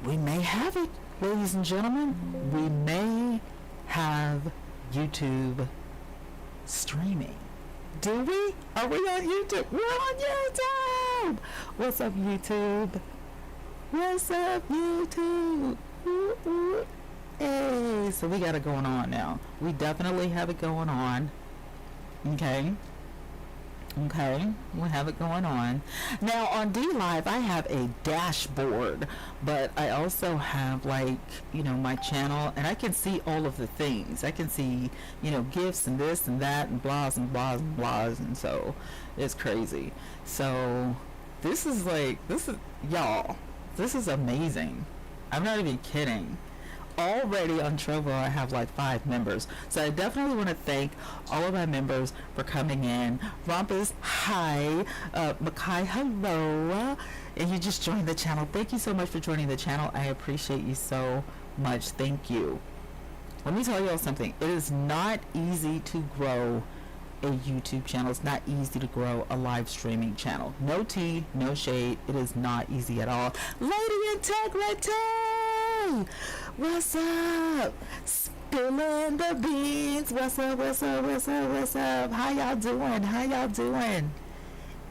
we may have it, ladies and gentlemen. We may have YouTube streaming. Do we? Are we on YouTube? We're on YouTube! What's up, YouTube? What's up, YouTube? Ooh, ooh. Hey, so we got it going on now. We definitely have it going on. Okay. Okay, we have it going on. Now on D Live, I have a dashboard, but I also have, like, you know, my channel, and I can see all of the things. I can see, you know, gifts and this and that and blahs and blahs and blahs, and so it's crazy. So this is y'all, this is amazing. I'm not even kidding. Already on Trovo, I have like 5 members, so I definitely want to thank all of my members for coming in. Rompus, hi. Makai, hello. And you just joined the channel. Thank you so much for joining the channel. I appreciate you so much. Thank you. Let me tell you all something. It is not easy to grow a YouTube channel. It's not easy to grow a live streaming channel. No tea, no shade. It is not easy at all. Lady Integrity! What's up? Spilling the beans. What's up, what's up, what's up, what's up? How y'all doing? How y'all doing?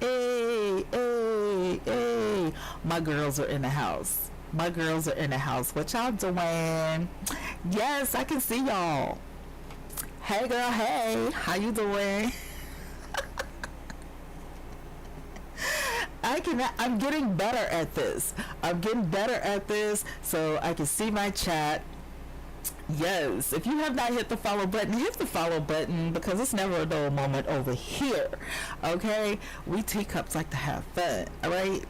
Hey, hey, hey. My girls are in the house. My girls are in the house. What y'all doing? Yes, I can see y'all. Hey girl, hey. How you doing? I'm getting better at this. I'm getting better at this, so I can see my chat. Yes, if you have not hit the follow button, hit the follow button, because it's never a dull moment over here. Okay, we teacups like to have fun. All right.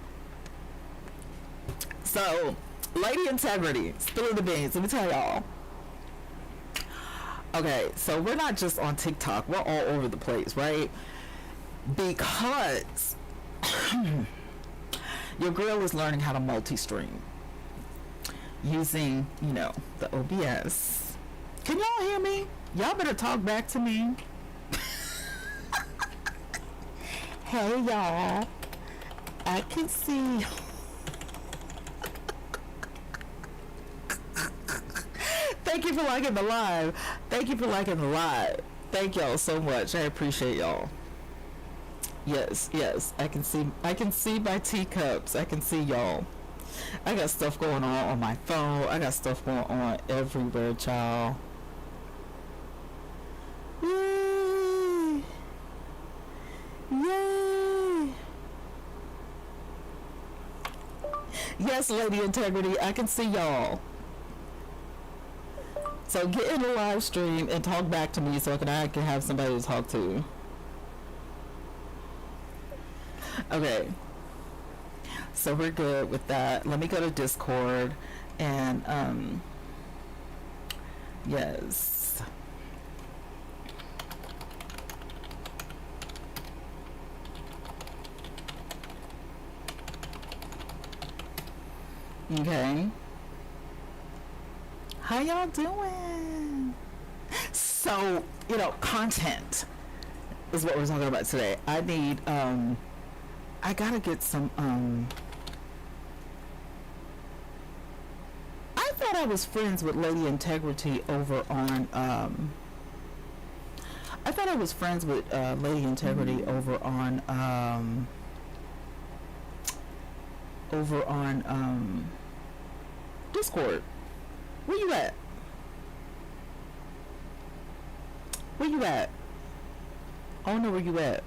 So, Lady Integrity, spilling the beans. Let me tell y'all. Okay, so we're not just on TikTok. We're all over the place, right? Because your girl is learning how to multi-stream using, you know, the OBS. Can y'all hear me? Y'all better talk back to me. Hey y'all, I can see. Thank you for liking the live. Thank you for liking the live. Thank y'all so much. I appreciate y'all. Yes, yes, I can see my teacups. I can see y'all. I got stuff going on my phone. I got stuff going on everywhere, child. Yay! Yay! Yes, Lady Integrity, I can see y'all. So get in the live stream and talk back to me so I can have somebody to talk to. Okay, so we're good with that. Let me go to Discord and yes. Okay. How y'all doing? So, you know, content is what we're talking about today. I need I gotta get some I thought I was friends with Lady Integrity over on I thought I was friends with Lady Integrity over on Discord. Where you at? Where you at? I don't know where you at.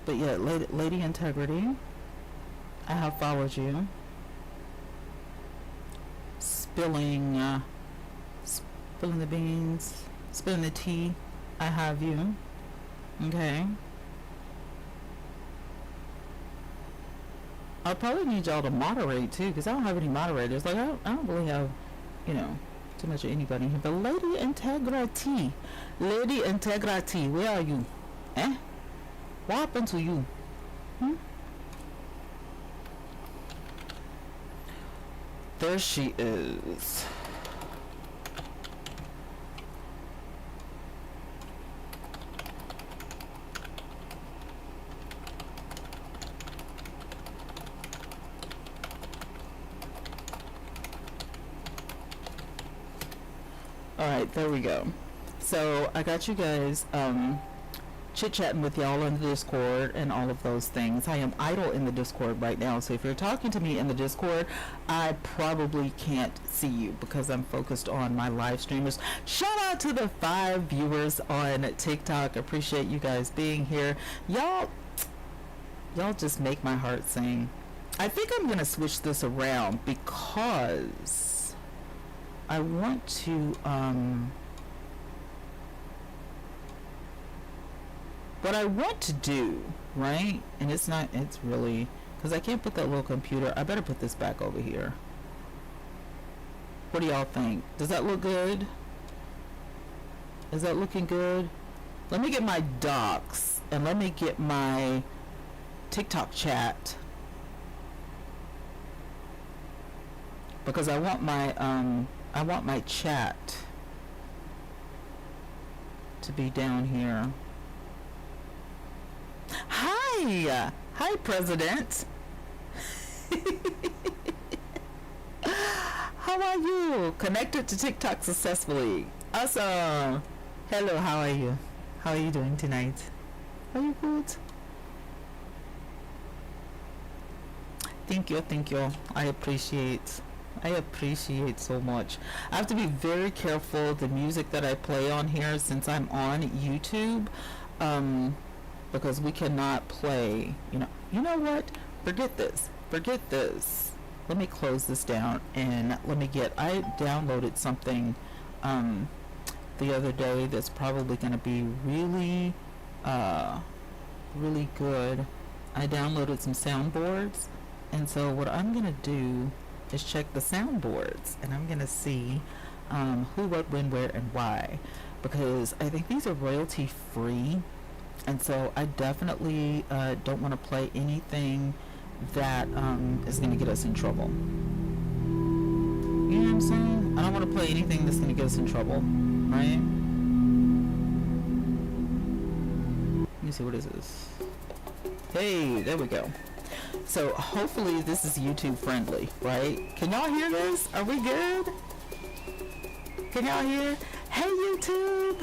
But yeah, Lady Integrity, I have followed you. Spilling the beans, spilling the tea, I have you. Okay. I probably need y'all to moderate too, because I don't have any moderators. Like, I don't really have, you know, too much of anybody here. But Lady Integrity, Lady Integrity, where are you? Eh? What happened to you? There she is. All right, there we go. So I got you guys chit-chatting with y'all on the Discord and all of those things. I am idle in the Discord right now, so if you're talking to me in the Discord, I probably can't see you because I'm focused on my live streamers. Shout out to the 5 viewers on TikTok. Appreciate you guys being here. Y'all just make my heart sing. I think I'm gonna switch this around because I want to what I want to do, right? And it's really, because I can't put that little computer. I better put this back over here. What do y'all think? Does that look good? Is that looking good? Let me get my docs and let me get my TikTok chat, because I want my chat to be down here. Hi, President. How are you? Connected to TikTok successfully. Awesome. Hello, how are you? How are you doing tonight? Are you good? Thank you. I appreciate so much. I have to be very careful the music that I play on here since I'm on YouTube. Because we cannot play, you know what? Forget this. Let me close this down and I downloaded something the other day that's probably going to be really good. I downloaded some soundboards, and so what I'm going to do is check the soundboards, and I'm going to see who, what, when, where, and why, because I think these are royalty free. And so I definitely don't want to play anything that is going to get us in trouble. You know what I'm saying? I don't want to play anything that's going to get us in trouble, right? Let me see, what is this? Hey, there we go. So hopefully this is YouTube friendly, right? Can y'all hear this? Are we good? Can y'all hear? Hey, YouTube!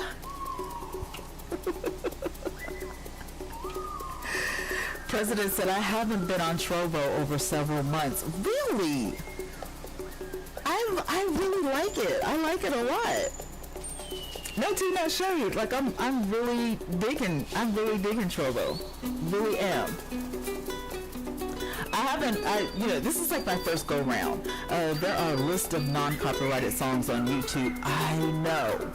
President said, I haven't been on Trovo over several months. Really? I really like it. I like it a lot. No tea, no shade. Like I'm really digging Trovo. Really am. This is like my first go round. There are a list of non-copyrighted songs on YouTube. I know.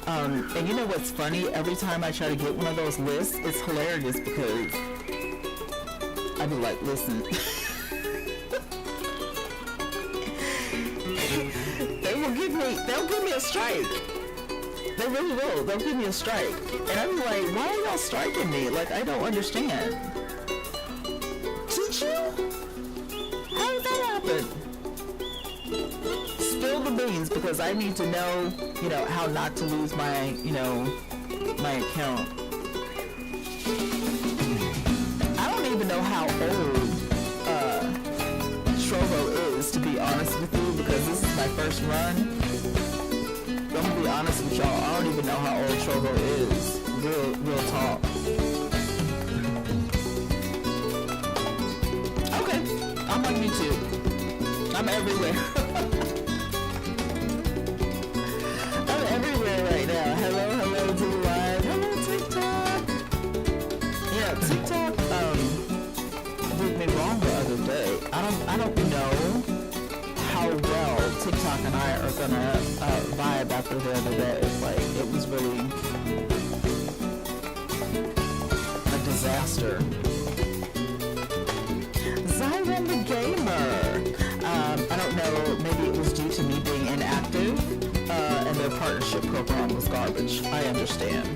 And you know what's funny? Every time I try to get one of those lists, it's hilarious because I be like, listen. They'll give me a strike. They really will. They'll give me a strike. And I be like, why are y'all striking me? Like, I don't understand. Did you? How did that happen? Spill the beans, because I need to know, how not to lose my, my account. I don't even know how old Trovo is, to be honest with you, because this is my first run. I'm gonna be honest with y'all, I don't even know how old Trovo is. Real talk. Okay, I'm on YouTube. I'm everywhere. I'm everywhere right now. Hello to the live. Hello, TikTok. Yeah, TikTok did me wrong the other day. I don't know how well TikTok and I are gonna vibe after the other day. Like, it was really a disaster. Zyron the Gamer. I don't know, maybe it was due to me being inactive, and their partnership program was garbage. I understand.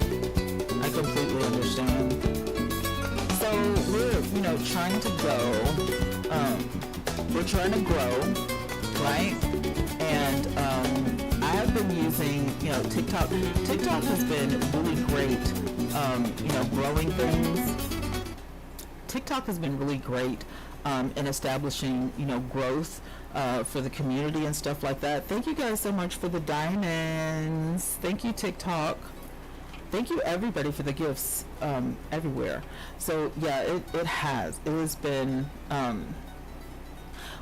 I completely understand. So we're, trying to go, we're trying to grow, right? And I have been using, TikTok. TikTok has been really great, growing things. TikTok has been really great in establishing, growth for the community and stuff like that. Thank you guys so much for the diamonds. Thank you, TikTok. Thank you everybody for the gifts everywhere. So yeah, it has been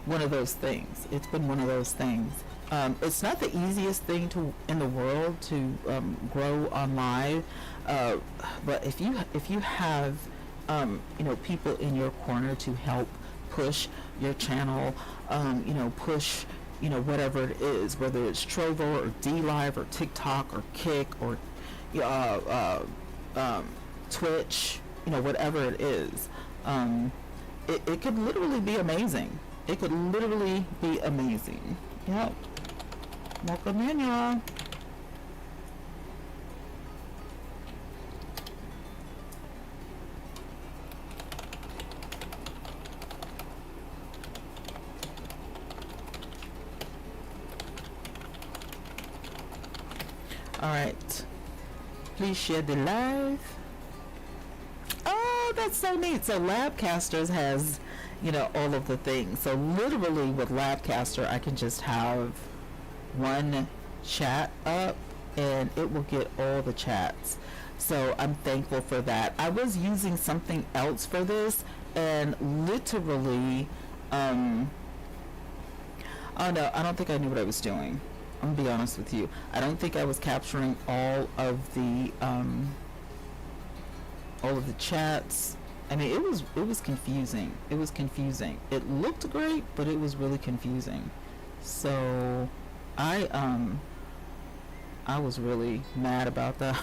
one of those things. It's been one of those things. It's not the easiest thing in the world to grow on live, but if you have people in your corner to help push your channel, push whatever it is, whether it's Trovo or D Live or TikTok or Kick or Twitch, whatever it is, it could literally be amazing. It could literally be amazing. Yep. Welcome in, y'all. All right. Please share the live. Oh, that's so neat. So Labcasters has, all of the things. So literally with Labcaster, I can just have one chat up and it will get all the chats. So I'm thankful for that. I was using something else for this and literally, oh no, I don't think I knew what I was doing. I'm gonna be honest with you. I don't think I was capturing all of the chats. I mean, it was confusing. It was confusing. It looked great, but it was really confusing. So I was really mad about that.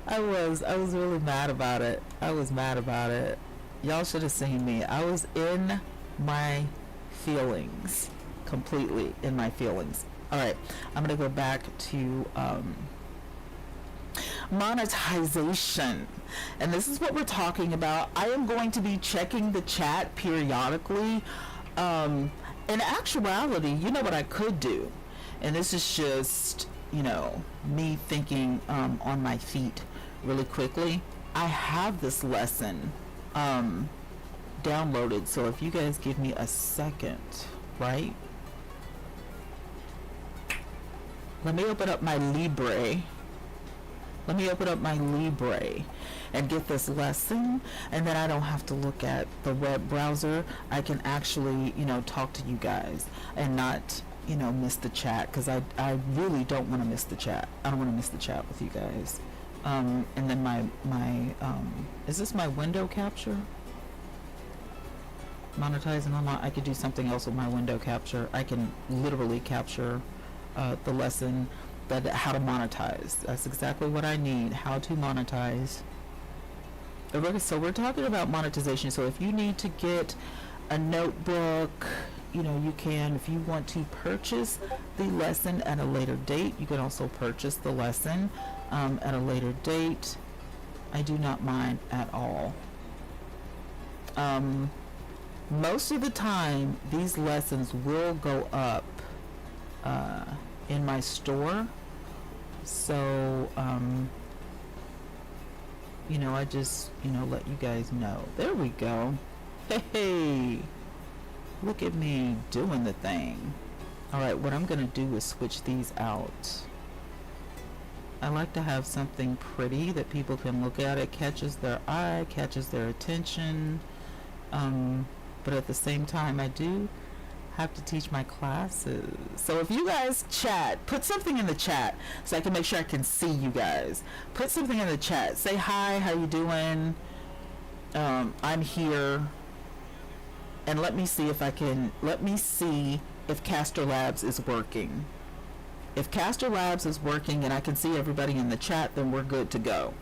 I was really mad about it. I was mad about it. Y'all should have seen me. I was in my feelings, completely in my feelings. All right, I'm gonna go back to monetization, and this is what we're talking about. I am going to be checking the chat periodically. In actuality, you know what I could do, and this is just me thinking on my feet really quickly. I have this lesson downloaded, so if you guys give me a second, right? Let me open up my Libre. Let me open up my Libre and get this lesson, and then I don't have to look at the web browser. I can actually, talk to you guys and not, miss the chat, because I really don't want to miss the chat. I don't want to miss the chat with you guys. And then my is this my window capture? Monetizing online. I could do something else with my window capture. I can literally capture the lesson that how to monetize. That's exactly what I need. How to monetize. Okay, so we're talking about monetization. So if you need to get a notebook, you can. If you want to purchase the lesson at a later date, you can also purchase the lesson at a later date. I do not mind at all. Most of the time, these lessons will go up in my store. So, I just, let you guys know. There we go. Hey, look at me doing the thing. All right, what I'm going to do is switch these out. I like to have something pretty that people can look at. It catches their eye, catches their attention. But at the same time, I do have to teach my classes. So if you guys chat, put something in the chat so I can make sure I can see you guys. Put something in the chat. Say hi, how you doing? I'm here. And let me see if Caster Labs is working. If Caster Labs is working and I can see everybody in the chat, then we're good to go.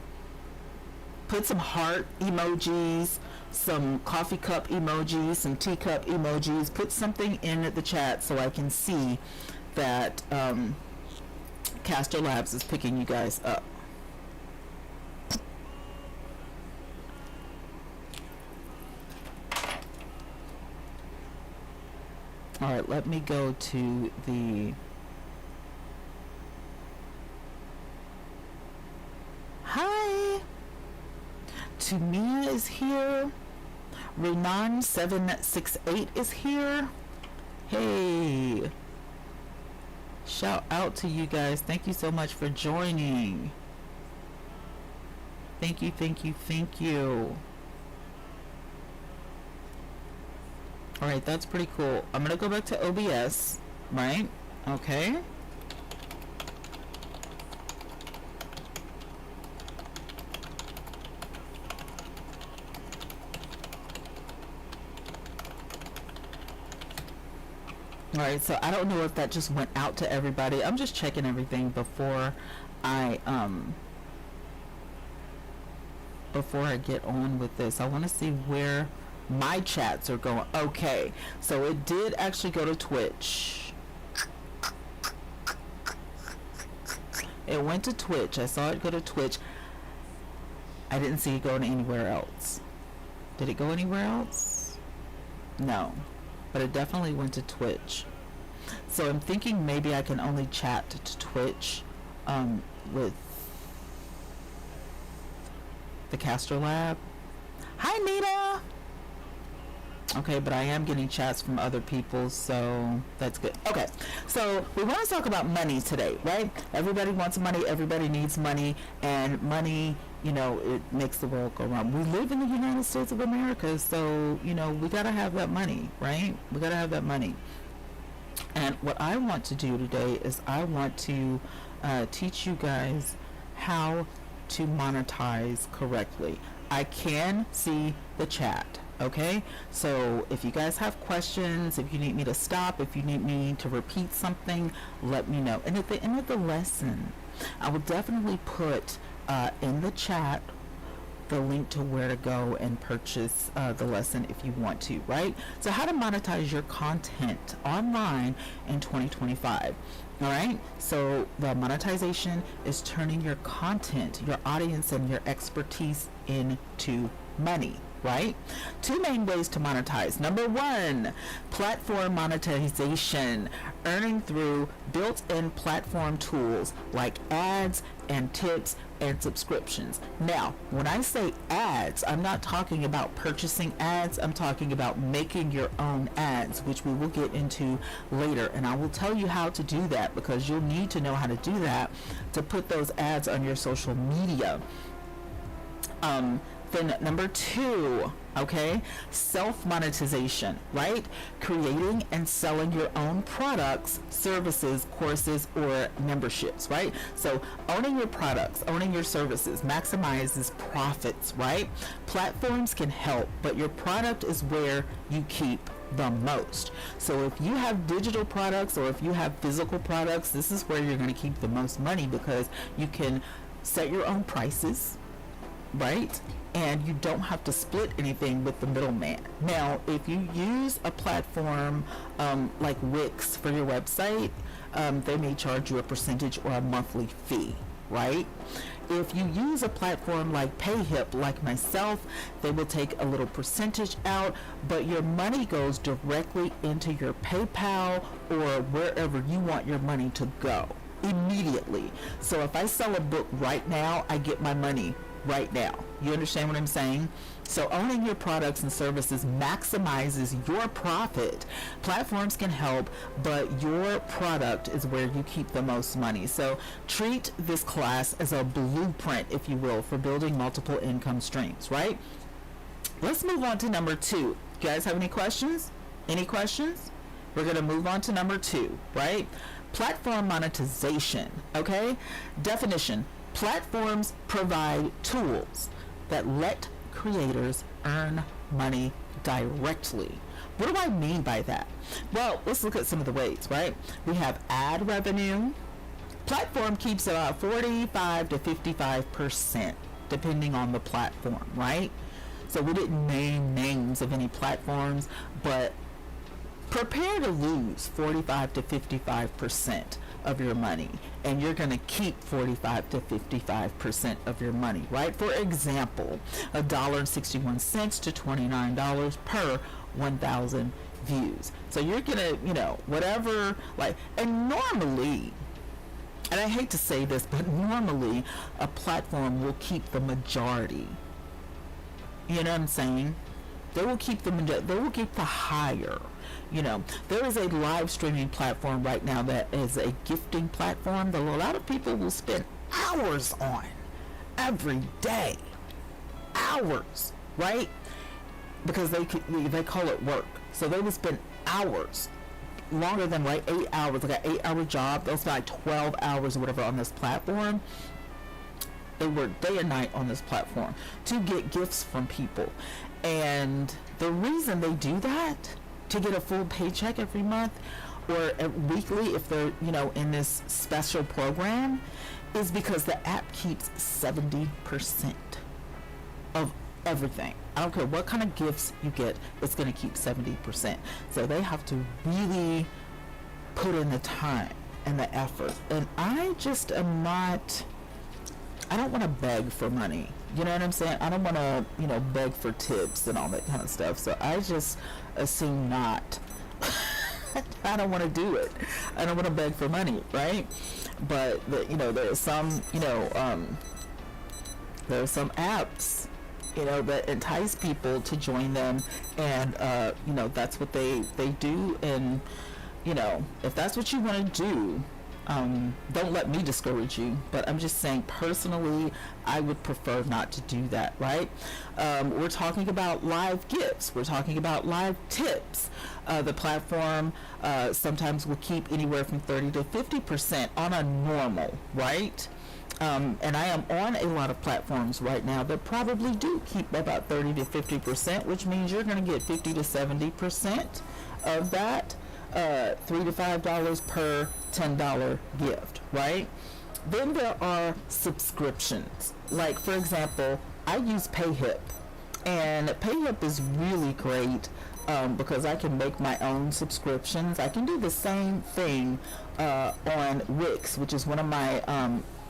Put some heart emojis, some coffee cup emojis, some teacup emojis. Put something in the chat so I can see that Caster Labs is picking you guys up. All right, let me go to the... Hi! Tumia is here. Renan768 is here. Hey, shout out to you guys. Thank you so much for joining. Thank you, thank you, thank you. All right, that's pretty cool. I'm gonna go back to OBS, right? Okay. All right, so I don't know if that just went out to everybody. I'm just checking everything before I get on with this. I want to see where my chats are going. Okay, so it did actually go to Twitch. It went to Twitch. I saw it go to Twitch. I didn't see it going anywhere else. Did it go anywhere else? No, but it definitely went to Twitch. So I'm thinking maybe I can only chat to Twitch with the Castor Lab. Hi, Nita. Okay, but I am getting chats from other people, so that's good. Okay, so we want to talk about money today, right? Everybody wants money, everybody needs money, and money, you know, it makes the world go round. We live in the United States of America, so, you know, we got to have that money, right? We got to have that money. And what I want to do today is I want to teach you guys how to monetize correctly. I can see the chat. Okay, so if you guys have questions, if you need me to stop, if you need me to repeat something, let me know. And at the end of the lesson, I will definitely put in the chat the link to where to go and purchase the lesson if you want to, right? So how to monetize your content online in 2025. All right, so the monetization is turning your content, your audience, and your expertise into money. Right? Two main ways to monetize. Number one, platform monetization, earning through built-in platform tools like ads and tips and subscriptions. Now, when I say ads, I'm not talking about purchasing ads. I'm talking about making your own ads, which we will get into later. And I will tell you how to do that because you'll need to know how to do that to put those ads on your social media. Then number two, okay, self-monetization, right? Creating and selling your own products, services, courses, or memberships, right? So owning your products, owning your services maximizes profits, right? Platforms can help, but your product is where you keep the most. So if you have digital products or if you have physical products, this is where you're going to keep the most money because you can set your own prices, right? And you don't have to split anything with the middleman. Now, if you use a platform like Wix for your website, they may charge you a percentage or a monthly fee, right? If you use a platform like PayHip, like myself, they will take a little percentage out, but your money goes directly into your PayPal or wherever you want your money to go immediately. So if I sell a book right now, I get my money right now. You understand what I'm saying? So owning your products and services maximizes your profit. Platforms can help, but your product is where you keep the most money. So treat this class as a blueprint, if you will, for building multiple income streams, right? Let's move on to number two. You guys have any questions? Any questions? We're going to move on to number two, right? Platform monetization, okay? Definition. Platforms provide tools that let creators earn money directly. What do I mean by that? Well, let's look at some of the ways, right? We have ad revenue. Platform keeps about 45 to 55%, depending on the platform, right? So we didn't name names of any platforms, but prepare to lose 45 to 55% of your money, and you're going to keep 45 to 55% of your money, right? For example, $1.61 to $29 per 1,000 views. So you're going to, you know, whatever, like, and normally, and I hate to say this, but normally a platform will keep the majority. You know what I'm saying? They will keep them. They will keep the higher. There is a live streaming platform right now that is a gifting platform that a lot of people will spend hours on every day. Hours, right? Because they call it work. So they will spend hours, longer than 8 hours, like an 8-hour job. They'll spend 12 hours or whatever on this platform. They work day and night on this platform to get gifts from people. And the reason they do that, to get a full paycheck every month or weekly if they're, in this special program, is because the app keeps 70% of everything. I don't care what kind of gifts you get, it's going to keep 70%. So they have to really put in the time and the effort. And I just am not, I don't want to beg for money. You know what I'm saying? I don't want to, beg for tips and all that kind of stuff. So I just assume not. I don't want to do it. I don't want to beg for money, right? But there are some, there are some apps, that entice people to join them, and that's what they do. And if that's what you want to do, don't let me discourage you, but I'm just saying personally I would prefer not to do that, right? We're talking about live gifts, we're talking about live tips. The platform sometimes will keep anywhere from 30 to 50% on a normal, right? And I am on a lot of platforms right now that probably do keep about 30 to 50%, which means you're going to get 50 to 70% of that. $3 to $5 per $10 gift, right? Then there are subscriptions. Like, for example, I use PayHip, and PayHip is really great because I can make my own subscriptions. I can do the same thing on Wix, which is one of my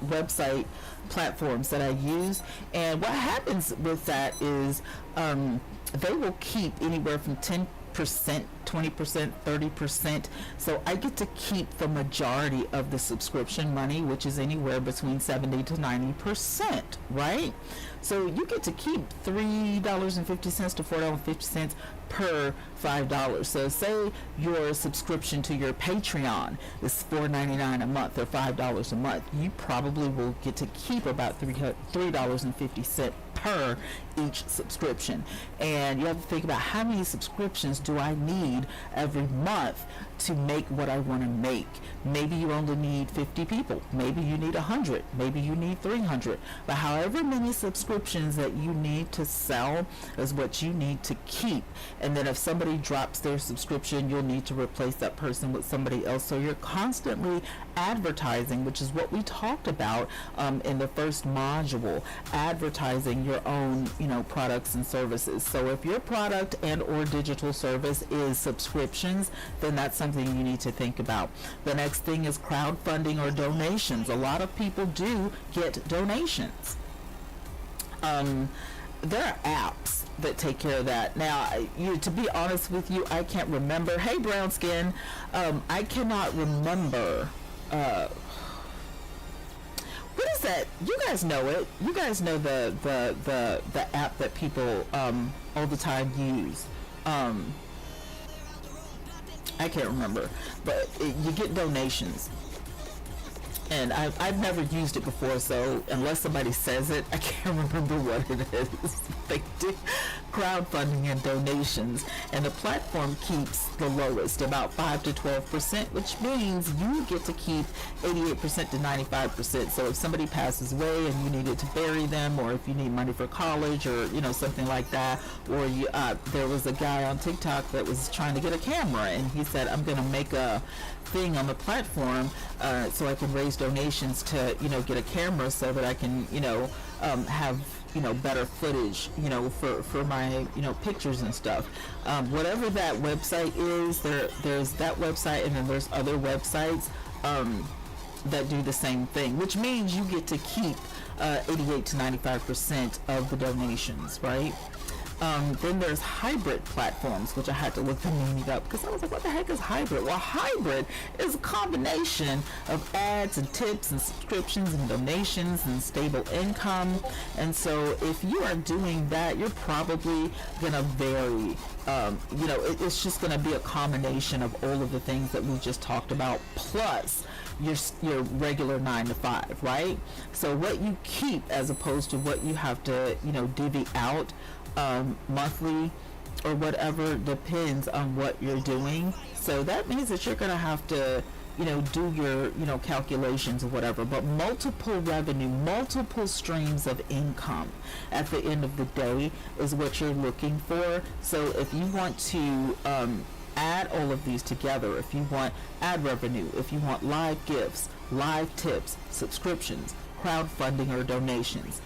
website platforms that I use. And what happens with that is they will keep anywhere from 10%, 20%, 30%. So I get to keep the majority of the subscription money, which is anywhere between 70 to 90%, right? So you get to keep $3.50 to $4.50 per $5. So say your subscription to your Patreon is $4.99 a month or $5 a month. You probably will get to keep about $3.50 per each subscription. And you have to think about how many subscriptions do I need every month to make what I want to make. Maybe you only need 50 people, maybe you need 100, maybe you need 300, but however many subscriptions that you need to sell is what you need to keep. And then if somebody drops their subscription, you'll need to replace that person with somebody else. So you're constantly advertising, which is what we talked about in the first module, advertising your own products and services. So if your product and or digital service is subscriptions, then that's something you need to think about. The next thing is crowdfunding or donations. A lot of people do get donations. There are apps that take care of that. Now, to be honest with you, I can't remember. Hey, brown skin, I cannot remember. What is that? You guys know it. You guys know the app that people all the time use. I can't remember, but you get donations. And I've never used it before, so unless somebody says it, I can't remember what it is. They do crowdfunding and donations, and the platform keeps the lowest, about 5 to 12%, which means you get to keep 88% to 95%. So if somebody passes away and you needed to bury them, or if you need money for college, or something like that, or you there was a guy on TikTok that was trying to get a camera, and he said, I'm going to make a thing on the platform so I can raise donations to get a camera so that I can have better footage for my pictures and stuff. Whatever that website is, there's that website, and then there's other websites that do the same thing, which means you get to keep 88 to 95% of the donations, right? Then there's hybrid platforms, which I had to look the meaning up because I was like, what the heck is hybrid? Well, hybrid is a combination of ads and tips and subscriptions and donations and stable income. And so if you are doing that, you're probably going to vary. It's just going to be a combination of all of the things that we just talked about, plus your regular 9 to 5, right? So what you keep as opposed to what you have to, divvy out monthly or whatever depends on what you're doing. So that means that you're going to have to do your calculations or whatever, but multiple revenue, multiple streams of income at the end of the day is what you're looking for. So if you want to add all of these together, if you want ad revenue, if you want live gifts, live tips, subscriptions, crowdfunding or donations,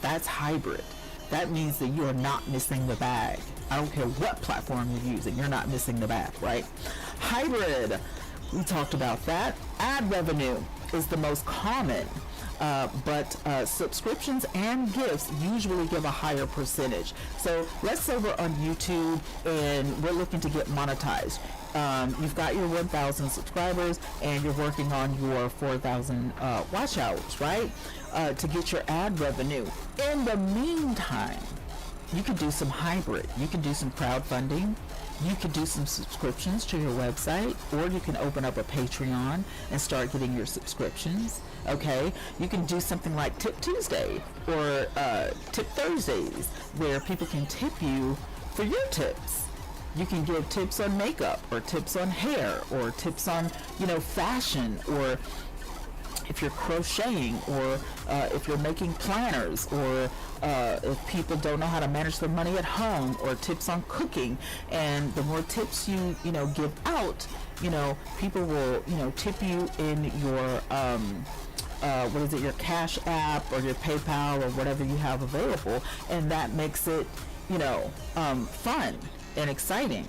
that's hybrid. That means that you are not missing the bag. I don't care what platform you're using, you're not missing the bag, right? Hybrid, we talked about that. Ad revenue is the most common, but subscriptions and gifts usually give a higher percentage. So let's say we're on YouTube and we're looking to get monetized. You've got your 1,000 subscribers and you're working on your 4,000 watch hours, right? To get your ad revenue. In the meantime, you could do some hybrid. You can do some crowdfunding. You could do some subscriptions to your website, or you can open up a Patreon and start getting your subscriptions. Okay, you can do something like Tip Tuesday or Tip Thursdays, where people can tip you for your tips. You can give tips on makeup or tips on hair or tips on, fashion, or if you're crocheting, or if you're making planners, or if people don't know how to manage their money at home, or tips on cooking. And the more tips you give out, people will tip you in your your Cash App or your PayPal or whatever you have available, and that makes it fun and exciting.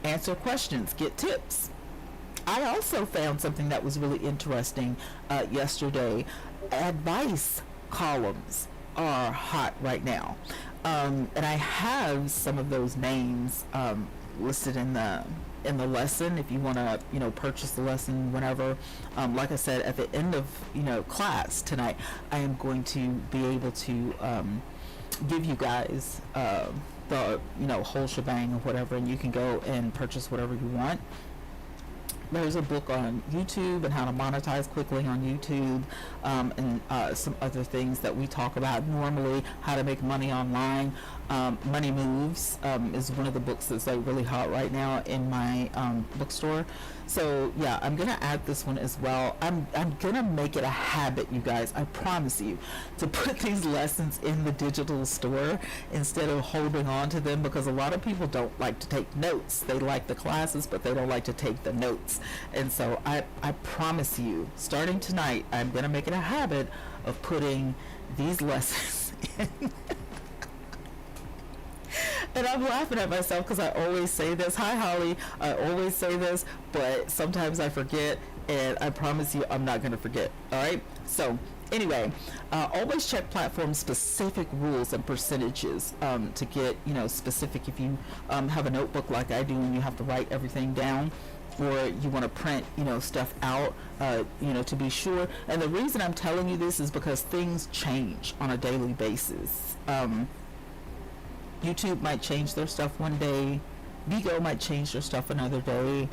Answer questions, get tips. I also found something that was really interesting yesterday. Advice columns are hot right now, and I have some of those names listed in the lesson. If you want to purchase the lesson whenever, like I said, at the end of class tonight, I am going to be able to give you guys the whole shebang or whatever, and you can go and purchase whatever you want. There's a book on YouTube and how to monetize quickly on YouTube, and some other things that we talk about normally, how to make money online. Money Moves is one of the books that's like really hot right now in my bookstore. So yeah, I'm gonna add this one as well. I'm gonna make it a habit, you guys, I promise you, to put these lessons in the digital store instead of holding on to them, because a lot of people don't like to take notes. They like the classes, but they don't like to take the notes. And so I promise you, starting tonight, I'm gonna make it a habit of putting these lessons in. And I'm laughing at myself because I always say this. Hi, Holly. I always say this, but sometimes I forget, and I promise you I'm not going to forget. All right? So anyway, always check platform-specific rules and percentages to get, specific. If you have a notebook like I do and you have to write everything down, or you want to print, stuff out, to be sure. And the reason I'm telling you this is because things change on a daily basis. YouTube might change their stuff one day. Bigo might change their stuff another day.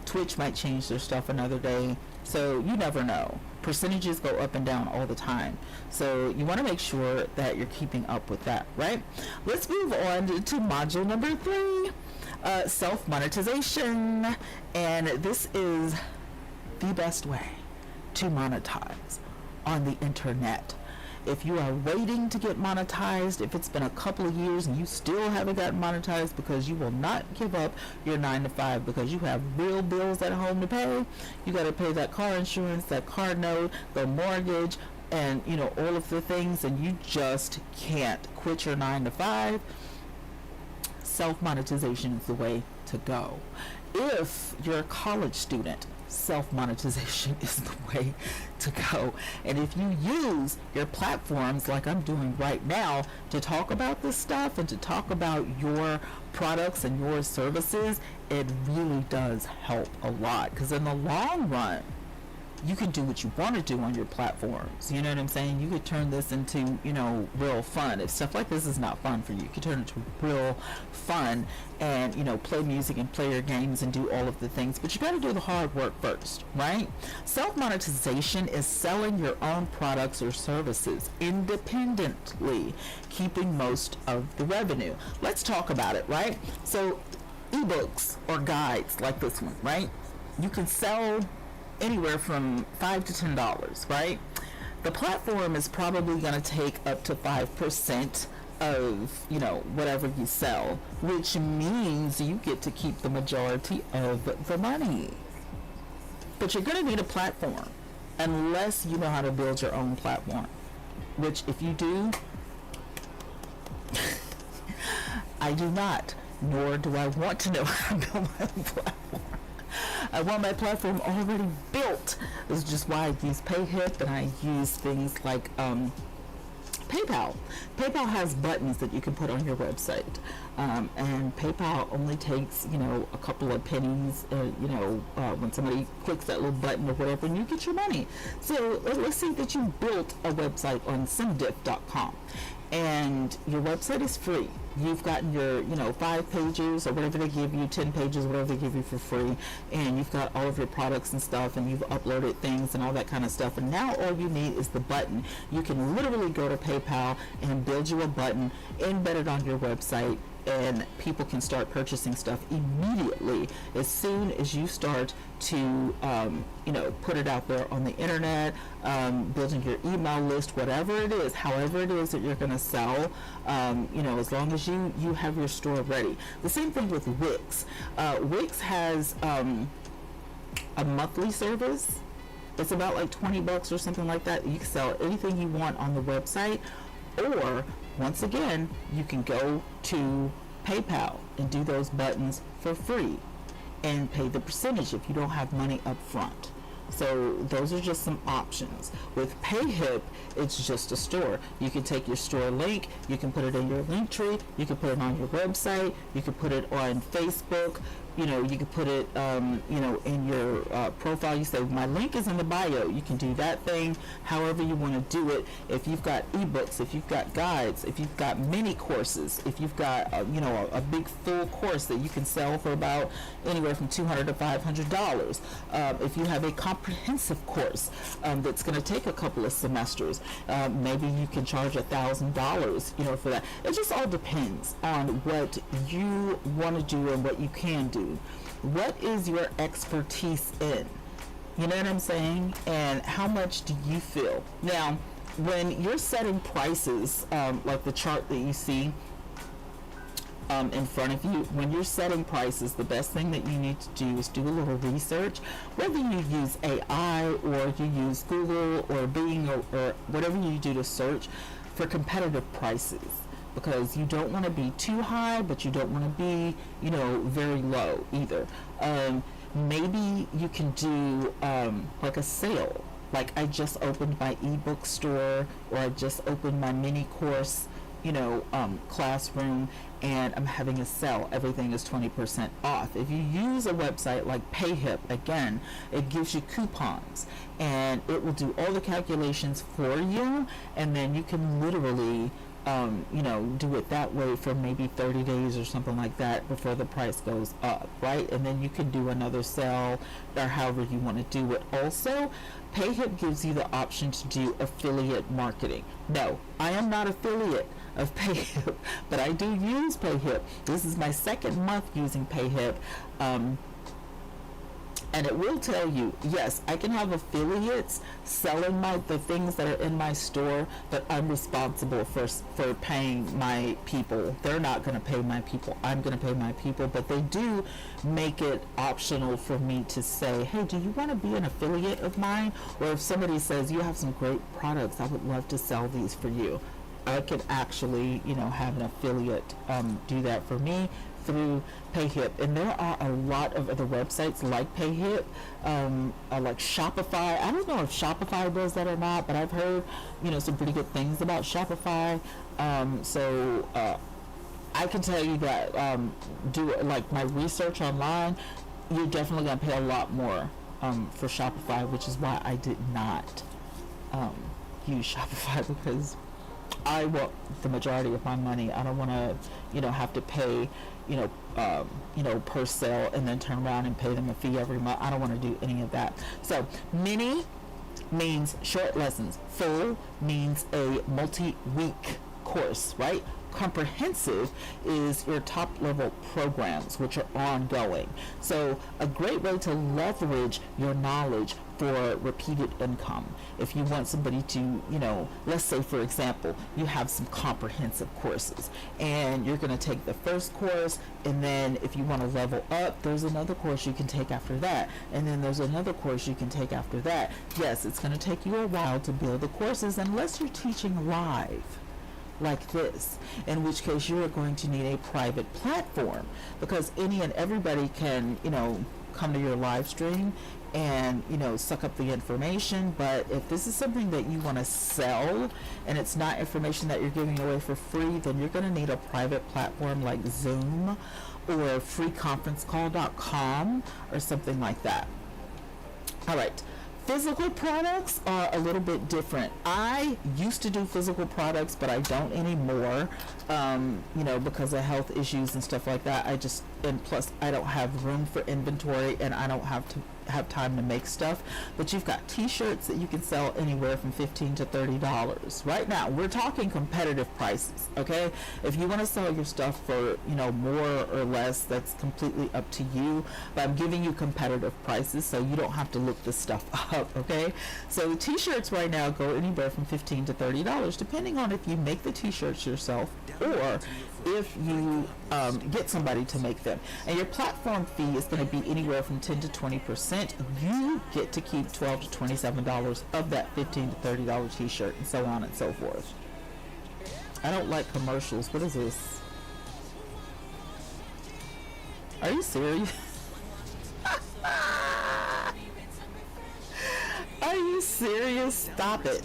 Twitch might change their stuff another day. So you never know. Percentages go up and down all the time. So you want to make sure that you're keeping up with that, right? Let's move on to module number 3, self-monetization. And this is the best way to monetize on the internet. If you are waiting to get monetized, if it's been a couple of years and you still haven't gotten monetized because you will not give up your 9 to 5 because you have real bills at home to pay, you got to pay that car insurance, that car note, the mortgage, and all of the things, and you just can't quit your 9 to 5. self-monetization is the way to go. If you're a college student, self-monetization is the way to go. And if you use your platforms like I'm doing right now to talk about this stuff and to talk about your products and your services, it really does help a lot, because in the long run, you can do what you want to do on your platforms. You know what I'm saying? You could turn this into, real fun. If stuff like this is not fun for you, you could turn it into real fun and, play music and play your games and do all of the things. But you got to do the hard work first, right? Self-monetization is selling your own products or services independently, keeping most of the revenue. Let's talk about it, right? So, ebooks or guides like this one, right? You can sell anywhere from $5 to $10, right? The platform is probably going to take up to 5% of, whatever you sell, which means you get to keep the majority of the money. But you're going to need a platform unless you know how to build your own platform, which if you do, I do not, nor do I want to know how to build my own platform. I want my platform already built. This is just why I use PayHip, and I use things like PayPal. PayPal has buttons that you can put on your website, and PayPal only takes a couple of pennies. When somebody clicks that little button or whatever, and you get your money. So let's say that you built a website on simdiff.com, and your website is free. You've gotten your 5 pages or whatever they give you, 10 pages, whatever they give you for free, and you've got all of your products and stuff, and you've uploaded things and all that kind of stuff, and now all you need is the button. You can literally go to PayPal and build you a button, embed it on your website, and people can start purchasing stuff immediately as soon as you start to put it out there on the internet, building your email list, whatever it is, however it is that you're going to sell, as long as you have your store ready. The same thing with Wix. Wix has a monthly service. It's about like $20 or something like that. You can sell anything you want on the website, or once again, you can go to PayPal and do those buttons for free and pay the percentage if you don't have money up front. So those are just some options. With PayHip, it's just a store. You can take your store link, you can put it in your link tree, you can put it on your website, you can put it on Facebook, you can put it, in your profile. You say, my link is in the bio. You can do that thing however you want to do it. If you've got ebooks, if you've got guides, if you've got mini courses, if you've got, a big full course that you can sell for about anywhere from $200 to $500. If you have a comprehensive course that's going to take a couple of semesters, maybe you can charge $1,000, for that. It just all depends on what you want to do and what you can do. What is your expertise in? You know what I'm saying? And how much do you feel? Now, when you're setting prices, like the chart that you see in front of you, when you're setting prices, the best thing that you need to do is do a little research, whether you use AI or you use Google or Bing or whatever you do to search for competitive prices. Because you don't want to be too high, but you don't want to be, very low either. Maybe you can do like a sale. Like I just opened my ebook store, or I just opened my mini course, classroom, and I'm having a sale. Everything is 20% off. If you use a website like PayHip, again, it gives you coupons, and it will do all the calculations for you, and then you can literally do it that way for maybe 30 days or something like that before the price goes up, right? And then you can do another sale or however you want to do it. Also, PayHip gives you the option to do affiliate marketing. No, I am not affiliate of PayHip, but I do use PayHip. This is my second month using PayHip. And it will tell you, yes, I can have affiliates selling the things that are in my store, but I'm responsible for paying my people. They're not going to pay my people. I'm going to pay my people, but they do make it optional for me to say, hey, do you want to be an affiliate of mine? Or if somebody says, you have some great products, I would love to sell these for you. I could actually, have an affiliate do that for me, through PayHip, and there are a lot of other websites like PayHip, like Shopify. I don't know if Shopify does that or not, but I've heard, some pretty good things about Shopify. So I can tell you that do like my research online, you're definitely gonna pay a lot more for Shopify, which is why I did not use Shopify, because I want the majority of my money. I don't want to, have to pay, per sale and then turn around and pay them a fee every month. I don't want to do any of that. So mini means short lessons. Full means a multi-week course, right? Comprehensive is your top level programs, which are ongoing. So a great way to leverage your knowledge for repeated income. If you want somebody to, let's say for example, you have some comprehensive courses and you're going to take the first course, and then if you want to level up, there's another course you can take after that, and then there's another course you can take after that. Yes, it's going to take you a while to build the courses unless you're teaching live like this, in which case you are going to need a private platform, because any and everybody can, come to your live stream and, suck up the information. But if this is something that you want to sell and it's not information that you're giving away for free, then you're going to need a private platform like Zoom or freeconferencecall.com or something like that. All right. Physical products are a little bit different. I used to do physical products, but I don't anymore, because of health issues and stuff like that. And plus I don't have room for inventory, and I don't have time to make stuff. But you've got t-shirts that you can sell anywhere from $15 to $30. Right now, we're talking competitive prices, okay? If you want to sell your stuff for, more or less, that's completely up to you. But I'm giving you competitive prices, so you don't have to look this stuff up, okay? So the t-shirts right now go anywhere from $15 to $30, depending on if you make the t-shirts yourself or if you get somebody to make them. And your platform fee is going to be anywhere from 10 to 20%. You get to keep $12 to $27 of that $15 to $30 t-shirt, and so on and so forth. I don't like commercials. What is this? Are you serious? Are you serious? Stop it.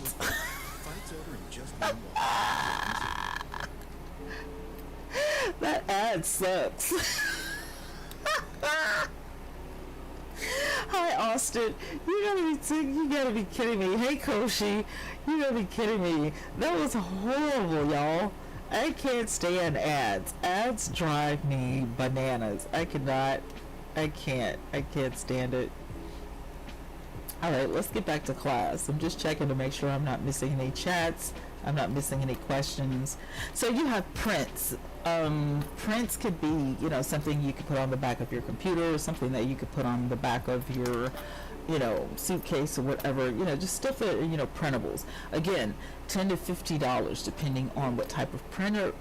That ad sucks. Hi Austin, you gotta be kidding me. Hey Koshi, you gotta be kidding me. That was horrible, y'all. I can't stand ads. Ads drive me bananas. I can't stand it. Alright, let's get back to class. I'm just checking to make sure I'm not missing any chats. I'm not missing any questions. So you have prints. Prints could be, something you could put on the back of your computer, something that you could put on the back of your, suitcase or whatever, just stuff that, printables. Again, $10 to $50 depending on what type of printer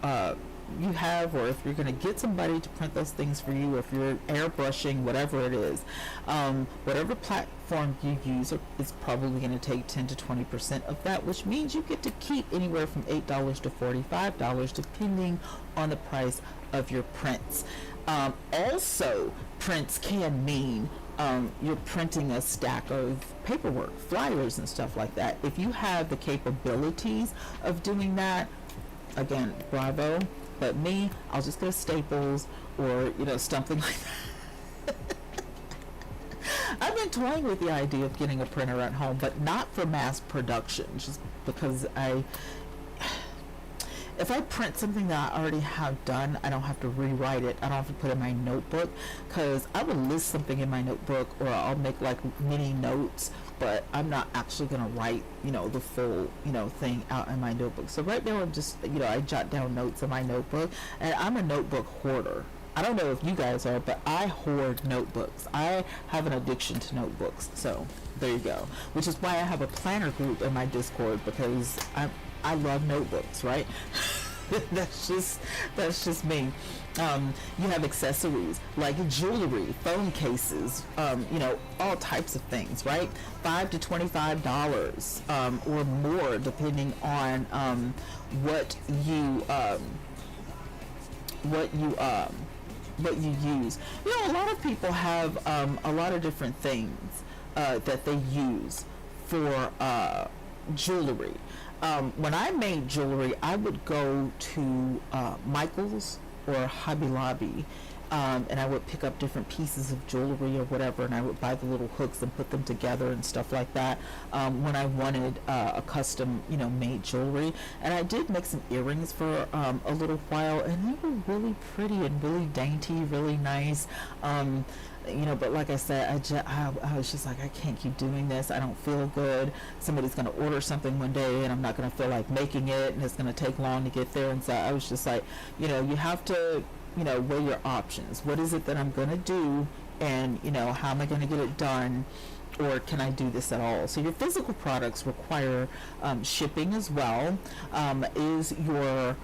you have, or if you're going to get somebody to print those things for you, if you're airbrushing, whatever it is. Whatever platform you use is probably going to take 10 to 20% of that, which means you get to keep anywhere from $8 to $45 depending on the price of your prints. Also, prints can mean you're printing a stack of paperwork, flyers and stuff like that. If you have the capabilities of doing that, again, bravo. But me, I'll just go to Staples or, something like that. I've been toying with the idea of getting a printer at home, but not for mass production, just because if I print something that I already have done, I don't have to rewrite it. I don't have to put it in my notebook, because I will list something in my notebook, or I'll make like mini notes, but I'm not actually going to write, the full, thing out in my notebook. So right now I'm just, I jot down notes in my notebook, and I'm a notebook hoarder. I don't know if you guys are, but I hoard notebooks. I have an addiction to notebooks. So there you go. Which is why I have a planner group in my Discord, because I love notebooks, right? that's just me. You have accessories like jewelry, phone cases, all types of things, right? $5 to $25 or more, depending on what you what you use. You know, a lot of people have a lot of different things that they use for jewelry. When I made jewelry, I would go to Michael's or Hobby Lobby, and I would pick up different pieces of jewelry or whatever, and I would buy the little hooks and put them together and stuff like that when I wanted a custom, made jewelry. And I did make some earrings for a little while, and they were really pretty and really dainty, really nice. But like I said, I was just like, I can't keep doing this. I don't feel good. Somebody's going to order something one day, and I'm not going to feel like making it, and it's going to take long to get there. And so I was just like, you have to, weigh your options. What is it that I'm going to do? And, how am I going to get it done? Or can I do this at all? So your physical products require shipping as well. Is your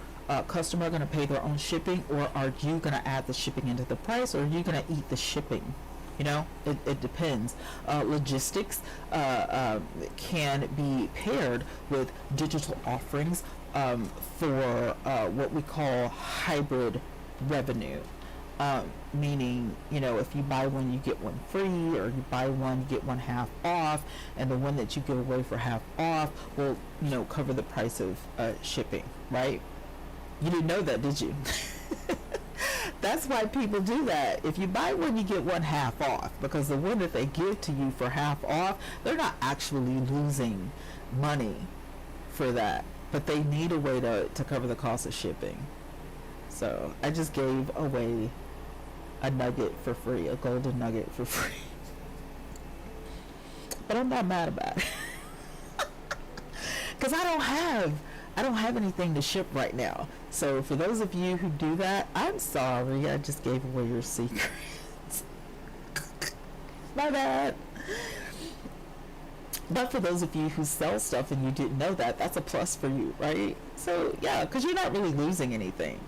customer going to pay their own shipping, or are you going to add the shipping into the price, or are you going to eat the shipping? It depends. Logistics can be paired with digital offerings for what we call hybrid revenue. Meaning, if you buy one, you get one free, or you buy one, you get one half off, and the one that you give away for half off will, cover the price of shipping, right? You didn't know that, did you? That's why people do that. If you buy one, you get one half off, because the one that they give to you for half off, they're not actually losing money for that, but they need a way to cover the cost of shipping. So I just gave away a nugget for free, a golden nugget for free. But I'm not mad about it. Because I don't have anything to ship right now. So for those of you who do that, I'm sorry. I just gave away your secrets. My bad. But for those of you who sell stuff and you didn't know that, that's a plus for you, right? So yeah, because you're not really losing anything.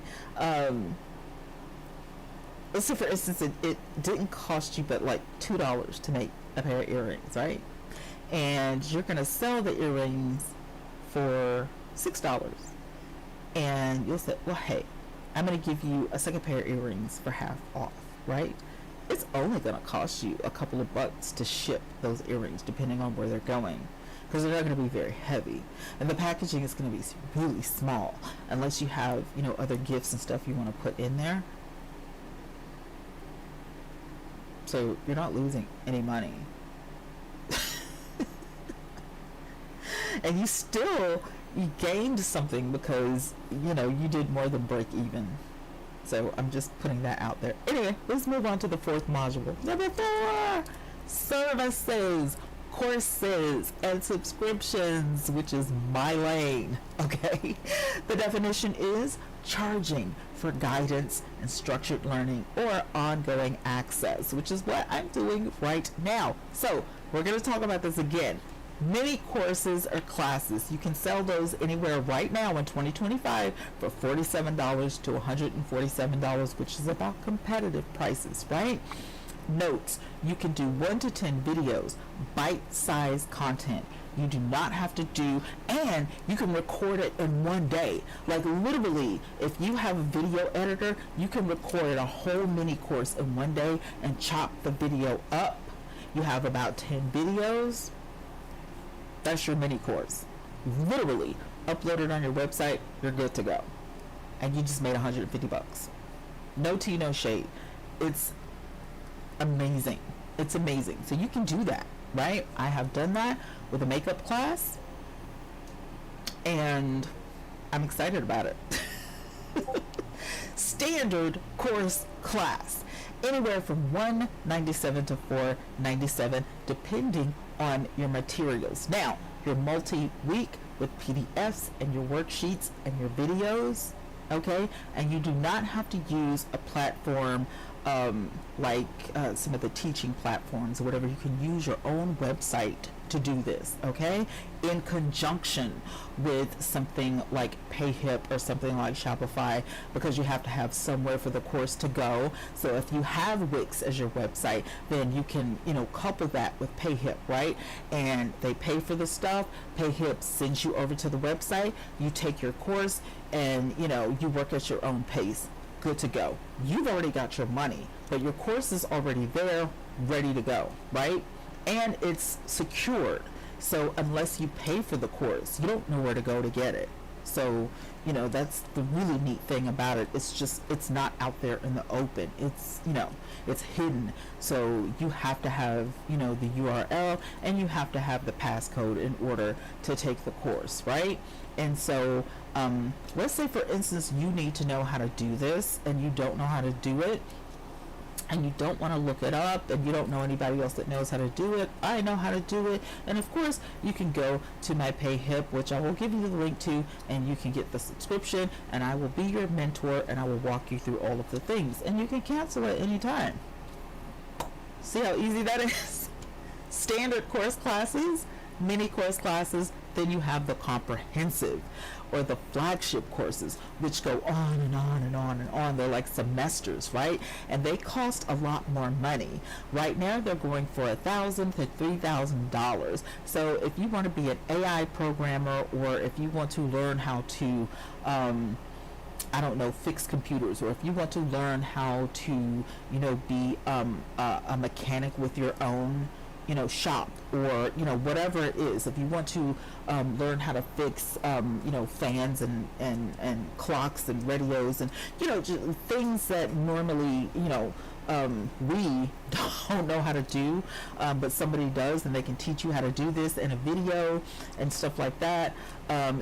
Let's say for instance, it didn't cost you but like $2 to make a pair of earrings, right? And you're going to sell the earrings for $6. And you'll say, well, hey, I'm going to give you a second pair of earrings for half off, right? It's only going to cost you a couple of bucks to ship those earrings, depending on where they're going, because they're not going to be very heavy, and the packaging is going to be really small, unless you have, other gifts and stuff you want to put in there. So you're not losing any money. And you gained something because, you did more than break even. So I'm just putting that out there. Anyway, let's move on to the fourth module. Number 4, services, courses, and subscriptions, which is my lane, okay? The definition is charging for guidance and structured learning or ongoing access, which is what I'm doing right now. So we're going to talk about this again. Mini courses or classes, you can sell those anywhere right now in 2025 for $47 to $147, which is about competitive prices, right? Notes, you can do 1 to 10 videos, bite-sized content. You do not have to do, and you can record it in one day. Like literally, if you have a video editor, you can record a whole mini course in one day and chop the video up. You have about 10 videos. That's your mini course. Literally, upload it on your website, you're good to go. And you just made $150. No tea, no shade. It's amazing. It's amazing. So you can do that, right? I have done that with a makeup class, and I'm excited about it. Standard course class, anywhere from $197 to $497, depending on your materials. Now, your multi-week with PDFs and your worksheets and your videos, okay? And you do not have to use a platform like some of the teaching platforms or whatever. You can use your own website to do this, okay? In conjunction with something like PayHip or something like Shopify, because you have to have somewhere for the course to go. So if you have Wix as your website, then you can, couple that with PayHip, right? And they pay for the stuff. PayHip sends you over to the website. You take your course and, you work at your own pace. good to go. You've already got your money, but your course is already there, ready to go, right? And it's secured. So unless you pay for the course, you don't know where to go to get it. So, you know, that's the really neat thing about it. It's just, it's not out there in the open. It's, you know, it's hidden. So you have to have, you know, the URL, and you have to have the passcode in order to take the course, right? And so, let's say for instance, you need to know how to do this and you don't know how to do it, and you don't want to look it up, and you don't know anybody else that knows how to do it. I know how to do it. And of course, you can go to my PayHip, which I will give you the link to, and you can get the subscription, and I will be your mentor, and I will walk you through all of the things, and you can cancel at any time. See how easy that is? Standard course classes, mini course classes, then you have the comprehensive or the flagship courses, which go on and on and on and on. They're like semesters, right? And they cost a lot more money. Right now they're going for $1,000 to $3,000. So if you want to be an AI programmer, or if you want to learn how to I don't know, fix computers, or if you want to learn how to, you know, be a mechanic with your own, you know, shop, or, you know, whatever it is. If you want to learn how to fix, you know, fans and clocks and radios, and, you know, just things that normally, you know, we don't know how to do, but somebody does, and they can teach you how to do this in a video and stuff like that.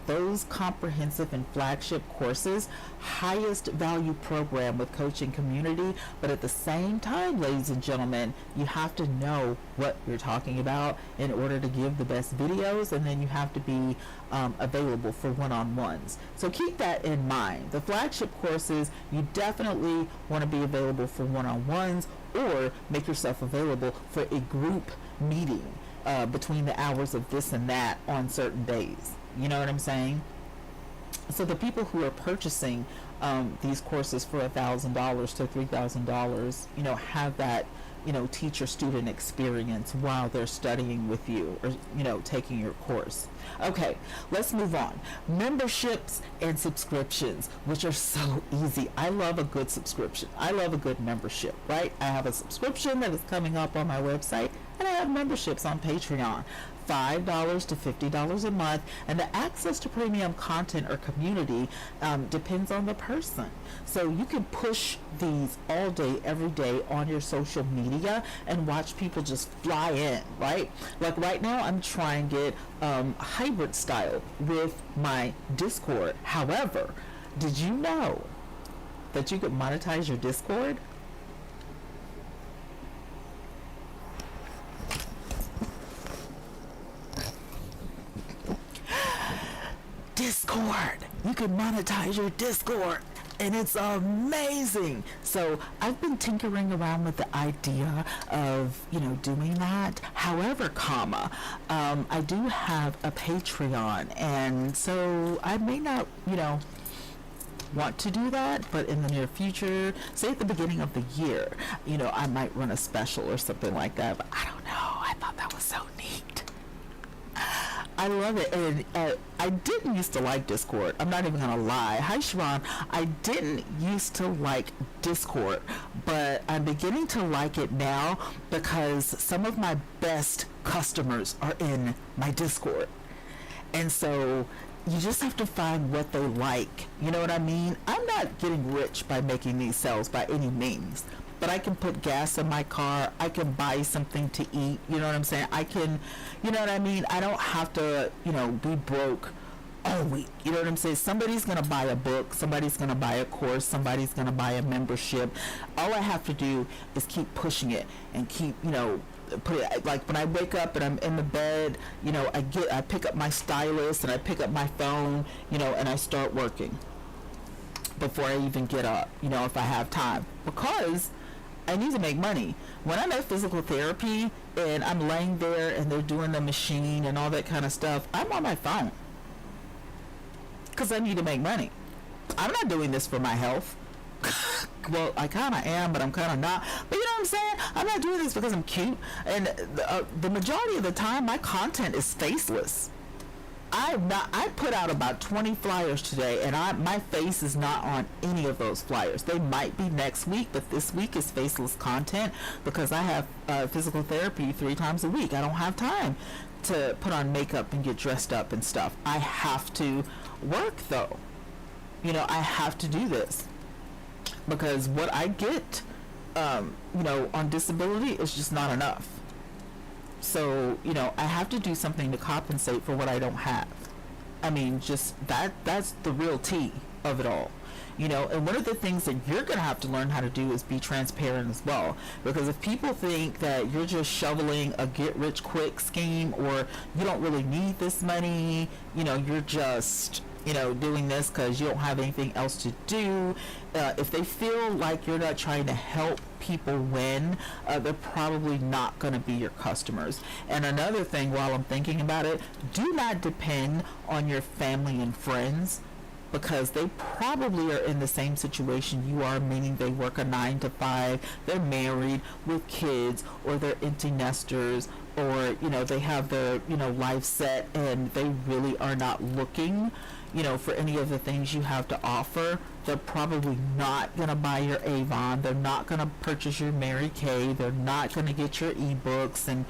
Those comprehensive and flagship courses, highest value program with coaching community, but at the same time, ladies and gentlemen, you have to know what you're talking about in order to give the best videos, and then you have to be available for one-on-ones. So keep that in mind. The flagship courses, you definitely want to be available for one-on-ones, or make yourself available for a group meeting between the hours of this and that on certain days. You know what I'm saying? So the people who are purchasing these courses for $1,000 to $3,000, you know, have that, you know, teacher-student experience while they're studying with you, or, you know, taking your course. Okay, let's move on. Memberships and subscriptions, which are so easy. I love a good subscription. I love a good membership, right? I have a subscription that is coming up on my website, and I have memberships on Patreon. $5 to $50 a month, and the access to premium content or community depends on the person. So you can push these all day, every day on your social media and watch people just fly in, right? Like right now, I'm trying to get hybrid style with my Discord. However, did you know that you could monetize your Discord? Discord. You can monetize your Discord, and it's amazing. So I've been tinkering around with the idea of, you know, doing that. However, I do have a Patreon, and so I may not, you know, want to do that, but in the near future, say at the beginning of the year, you know, I might run a special or something like that. But I don't know. I thought that was so neat. I love it. And I didn't used to like Discord. I'm not even gonna lie. Hi Sharon. I didn't used to like Discord, but I'm beginning to like it now because some of my best customers are in my Discord. And so you just have to find what they like. You know what I mean? I'm not getting rich by making these sales by any means, but I can put gas in my car. I can buy something to eat. You know what I'm saying? I can, you know what I mean? I don't have to, you know, be broke all week. You know what I'm saying? Somebody's going to buy a book. Somebody's going to buy a course. Somebody's going to buy a membership. All I have to do is keep pushing it and keep, you know, put it, like when I wake up and I'm in the bed, you know, I pick up my stylus and I pick up my phone, you know, and I start working before I even get up, you know, if I have time, because I need to make money. When I'm at physical therapy and I'm laying there and they're doing the machine and all that kind of stuff, I'm on my phone because I need to make money. I'm not doing this for my health. Well, I kind of am, but I'm kind of not. But you know what I'm saying? I'm not doing this because I'm cute. And the majority of the time, my content is faceless. I put out about 20 flyers today, and my face is not on any of those flyers. They might be next week, but this week is faceless content because I have physical therapy 3 times a week. I don't have time to put on makeup and get dressed up and stuff. I have to work though. I have to do this because what I get, on disability is just not enough. So, I have to do something to compensate for what I don't have. I mean, just that's the real tea of it all. And one of the things that you're going to have to learn how to do is be transparent as well. Because if people think that you're just shoveling a get-rich-quick scheme, or you don't really need this money, you're just, doing this because you don't have anything else to do, if they feel like you're not trying to help people win, they're probably not going to be your customers. And another thing, while I'm thinking about it, do not depend on your family and friends, because they probably are in the same situation you are, meaning they work a 9 to 5, they're married with kids, or they're empty nesters, or they have their life set, and they really are not looking for any of the things you have to offer. They're probably not going to buy your Avon. They're not going to purchase your Mary Kay. They're not going to get your ebooks and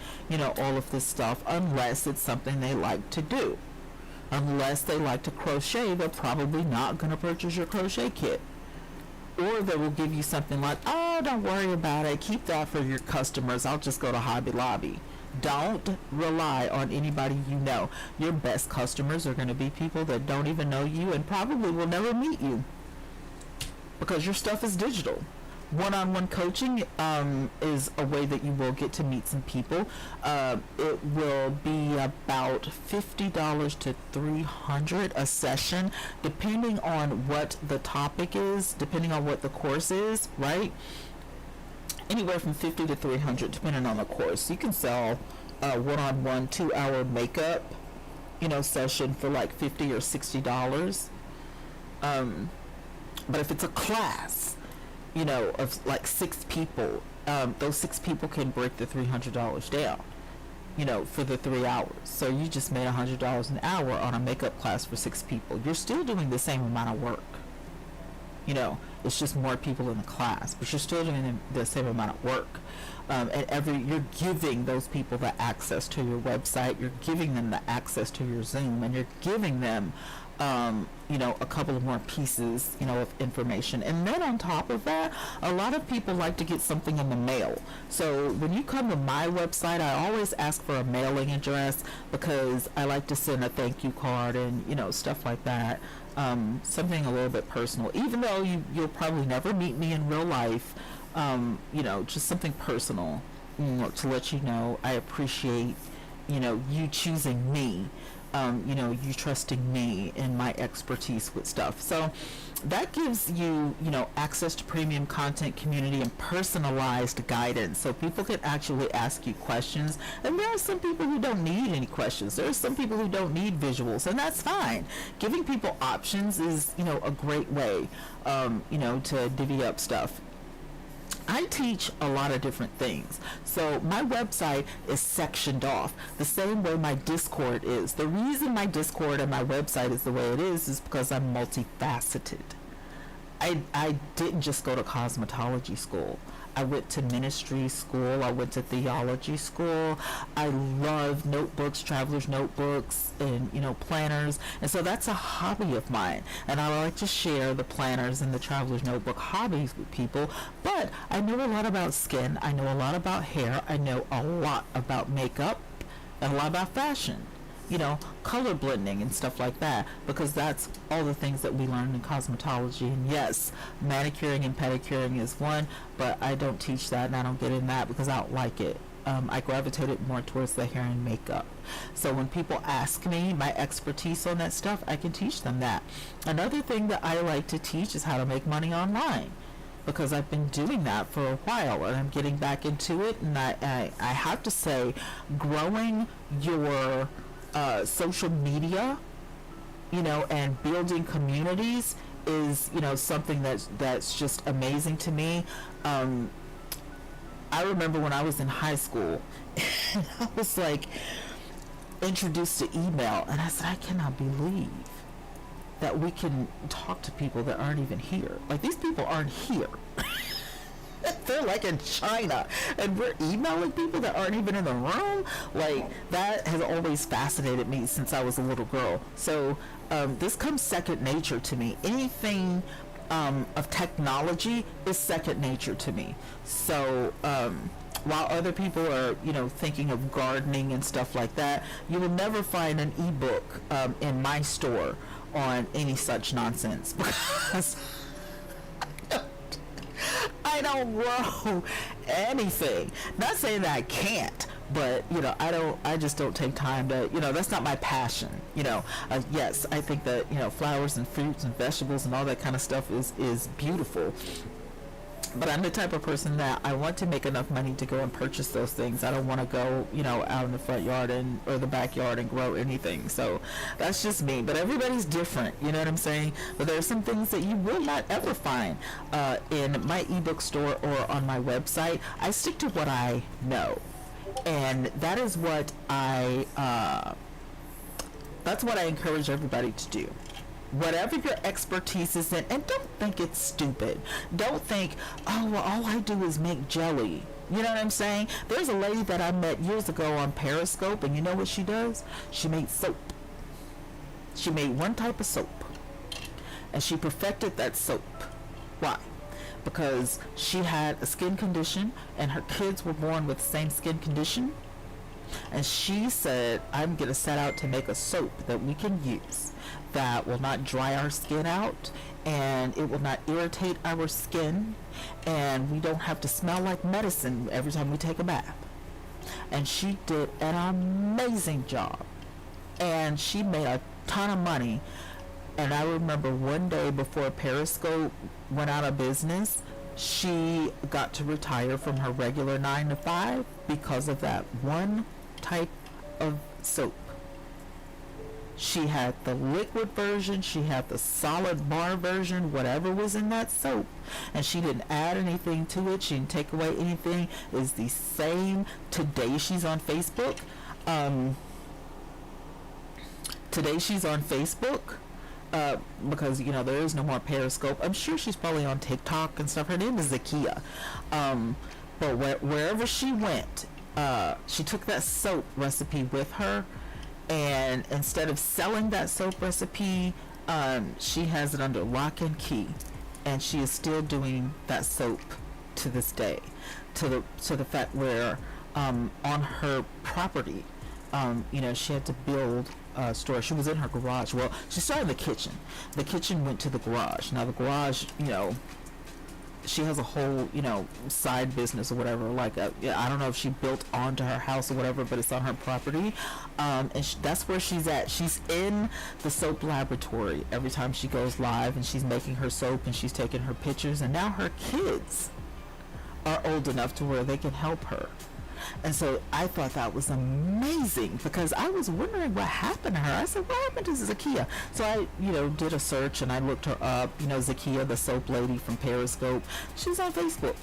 all of this stuff, unless it's something they like to do. Unless they like to crochet, they're probably not going to purchase your crochet kit. Or they will give you something like, oh, don't worry about it, keep that for your customers, I'll just go to Hobby Lobby. Don't rely on anybody you know. Your best customers are going to be people that don't even know you and probably will never meet you, because your stuff is digital. One-on-one coaching is a way that you will get to meet some people. It will be about $50 to $300 a session, depending on what the topic is, depending on what the course is, right? Anywhere from $50 to $300, depending on the course. You can sell a one-on-one 2-hour makeup, session for like $50 or $60. But if it's a class, of like 6 people, those 6 people can break the $300 down, for the 3 hours. So you just made $100 an hour on a makeup class for 6 people. You're still doing the same amount of work. It's just more people in the class, but you're still doing the same amount of work. And you're giving those people the access to your website, you're giving them the access to your Zoom, and you're giving them a couple of more pieces, of information. And then on top of that, a lot of people like to get something in the mail. So when you come to my website, I always ask for a mailing address, because I like to send a thank you card and, stuff like that. Something a little bit personal, even though you'll probably never meet me in real life. Just something personal, to let you know I appreciate, you choosing me, you trusting me and my expertise with stuff. So that gives you, access to premium content, community, and personalized guidance. So people can actually ask you questions. And there are some people who don't need any questions. There are some people who don't need visuals, and that's fine. Giving people options is, a great way, to divvy up stuff. I teach a lot of different things. So my website is sectioned off the same way my Discord is. The reason my Discord and my website is the way it is because I'm multifaceted. I didn't just go to cosmetology school. I went to ministry school. I went to theology school. I love notebooks, traveler's notebooks, and, planners. And so that's a hobby of mine. And I like to share the planners and the traveler's notebook hobbies with people. But I know a lot about skin. I know a lot about hair. I know a lot about makeup and a lot about fashion. Color blending and stuff like that, because that's all the things that we learn in cosmetology. And yes, manicuring and pedicuring is one, but I don't teach that, and I don't get in that because I don't like it. I gravitated more towards the hair and makeup. So when people ask me my expertise on that stuff, I can teach them that. Another thing that I like to teach is how to make money online, because I've been doing that for a while and I'm getting back into it. And I have to say, growing your social media, and building communities is, something that's just amazing to me. I remember when I was in high school, and I was like, introduced to email, and I said, I cannot believe that we can talk to people that aren't even here. Like, these people aren't here. They're like in China, and we're emailing people that aren't even in the room. Like, that has always fascinated me since I was a little girl. So this comes second nature to me. Anything of technology is second nature to me. So while other people are, thinking of gardening and stuff like that, you will never find an ebook in my store on any such nonsense, because I don't grow anything. Not saying that I can't, but I just don't take time to, that's not my passion. Yes, I think that flowers and fruits and vegetables and all that kind of stuff is beautiful. But I'm the type of person that I want to make enough money to go and purchase those things. I don't want to go, out in the front yard or the backyard and grow anything. So that's just me. But everybody's different, you know what I'm saying? But there are some things that you will not ever find in my ebook store or on my website. I stick to what I know, and that is what that's what I encourage everybody to do. Whatever your expertise is in, and don't think it's stupid. Don't think, oh, well, all I do is make jelly. You know what I'm saying? There's a lady that I met years ago on Periscope, and you know what she does? She made soap. She made one type of soap, and she perfected that soap. Why? Because she had a skin condition, and her kids were born with the same skin condition. And she said, I'm going to set out to make a soap that we can use that will not dry our skin out, and it will not irritate our skin, and we don't have to smell like medicine every time we take a bath. And she did an amazing job, and she made a ton of money. And I remember one day before Periscope went out of business, she got to retire from her regular 9 to 5 because of that one type of soap. She had the liquid version, she had the solid bar version, whatever was in that soap, and she didn't add anything to it. She didn't take away anything. It's the same. Today she's on Facebook. Today she's on Facebook. Because there is no more Periscope. I'm sure she's probably on TikTok and stuff. Her name is Zakia. But wherever she went, she took that soap recipe with her, and instead of selling that soap recipe, she has it under lock and key, and she is still doing that soap to this day, to the fact where on her property, she had to build store. She was in her garage. Well, she started in the kitchen. The kitchen went to the garage. Now the garage, she has a whole, side business or whatever. Like, I don't know if she built onto her house or whatever, but it's on her property. And that's where she's at. She's in the soap laboratory every time she goes live, and she's making her soap, and she's taking her pictures. And now her kids are old enough to where they can help her. And so I thought that was amazing, because I was wondering what happened to her. I said, what happened to Zakia? So I, did a search, and I looked her up. Zakia, the soap lady from Periscope, she's on Facebook,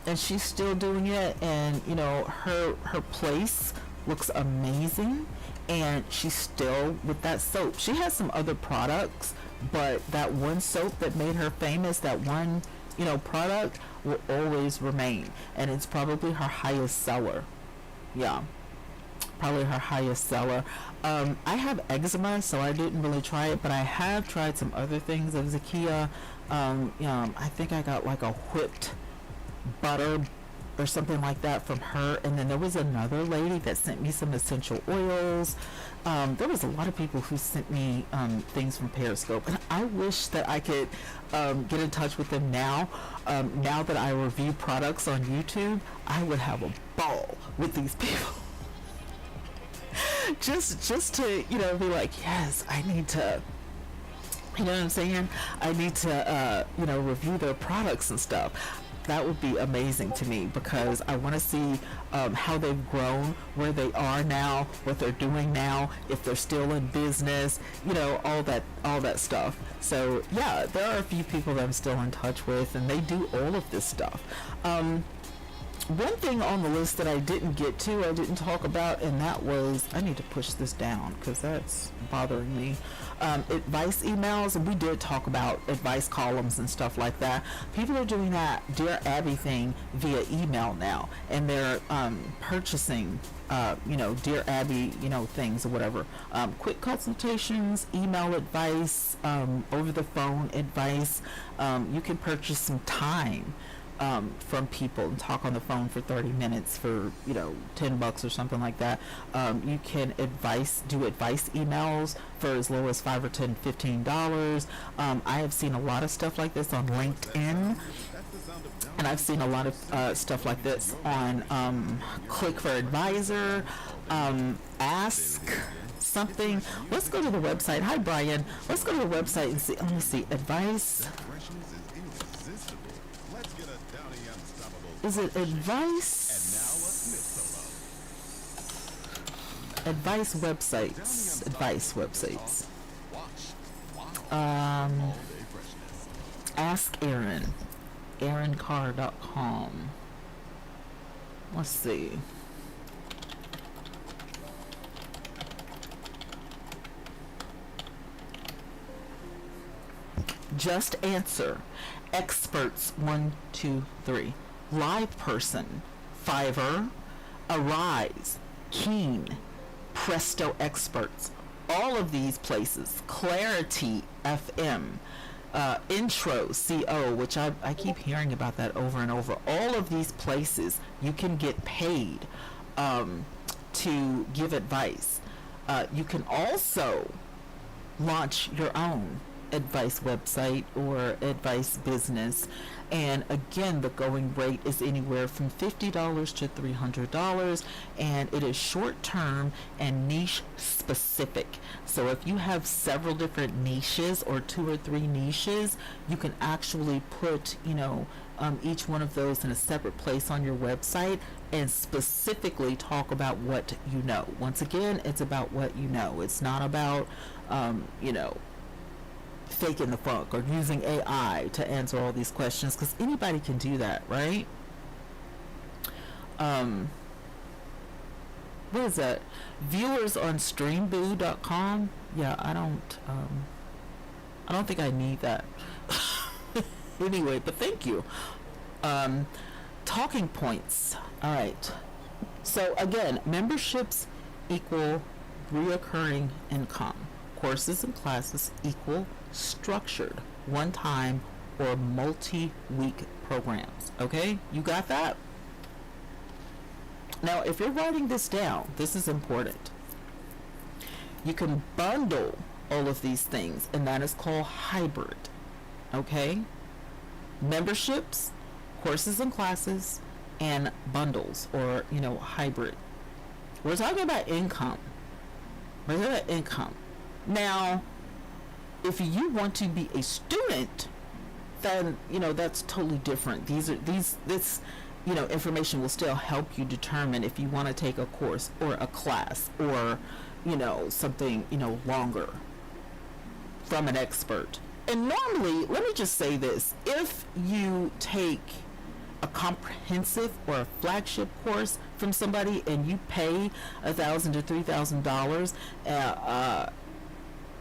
and she's still doing it. And her place looks amazing, and she's still with that soap. She has some other products, but that one soap that made her famous, that one product, will always remain, and it's probably her highest seller. Yeah, probably her highest seller. I have eczema, so I didn't really try it, but I have tried some other things of Zakia. I think I got like a whipped butter or something like that from her, and then there was another lady that sent me some essential oils. There was a lot of people who sent me things from Periscope, and I wish that I could get in touch with them now. Now that I review products on YouTube, I would have a ball with these people. just to be like, yes, I need to, you know what I'm saying? I need to review their products and stuff. That would be amazing to me, because I want to see how they've grown, where they are now, what they're doing now, if they're still in business, all that stuff. So yeah, there are a few people that I'm still in touch with, and they do all of this stuff. One thing on the list that I didn't get to, I didn't talk about, and that was, I need to push this down because that's bothering me. Advice emails, and we did talk about advice columns and stuff like that. People are doing that Dear Abby thing via email now, and they're purchasing, Dear Abby, things or whatever. Quick consultations, email advice, over the phone advice. You can purchase some time from people and talk on the phone for 30 minutes for $10 or something like that. You can do advice emails for as low as $5 or $10, $15. I have seen a lot of stuff like this on LinkedIn, and I've seen a lot of stuff like this on Click for Advisor, Ask something. Let's go to the website. Hi, Brian. Let's go to the website and see. Let me see. Advice. Is it advice? Advice websites. Advice websites. Ask Aaron. AaronCarr.com. Let's see. Just Answer. Experts 1, 2, 3. Live Person, Fiverr, Arise, Keen, Presto Experts, all of these places, Clarity FM, Intro CO, which I keep hearing about that over and over. All of these places you can get paid to give advice. You can also launch your own advice website or advice business, and again, the going rate is anywhere from $50 to $300, and it is short term and niche specific. So if you have several different niches or 2 or 3 niches, you can actually put each one of those in a separate place on your website and specifically talk about what you know. Once again, it's about what you know. It's not about faking the funk or using AI to answer all these questions, because anybody can do that, right? What is that? Viewers on streamboo.com. Yeah, I don't think I need that. Anyway, but thank you. Talking points. All right. So again, memberships equal reoccurring income. Courses and classes equal structured, one-time or multi-week programs. Okay, you got that? Now, if you're writing this down, this is important. You can bundle all of these things, and that is called hybrid. Okay? Memberships, courses and classes, and bundles, or hybrid. We're talking about income. We're talking about income. Now, if you want to be a student, then that's totally different. This information will still help you determine if you want to take a course or a class or something longer from an expert. And normally, let me just say this: if you take a comprehensive or a flagship course from somebody and you pay $1,000 to $3,000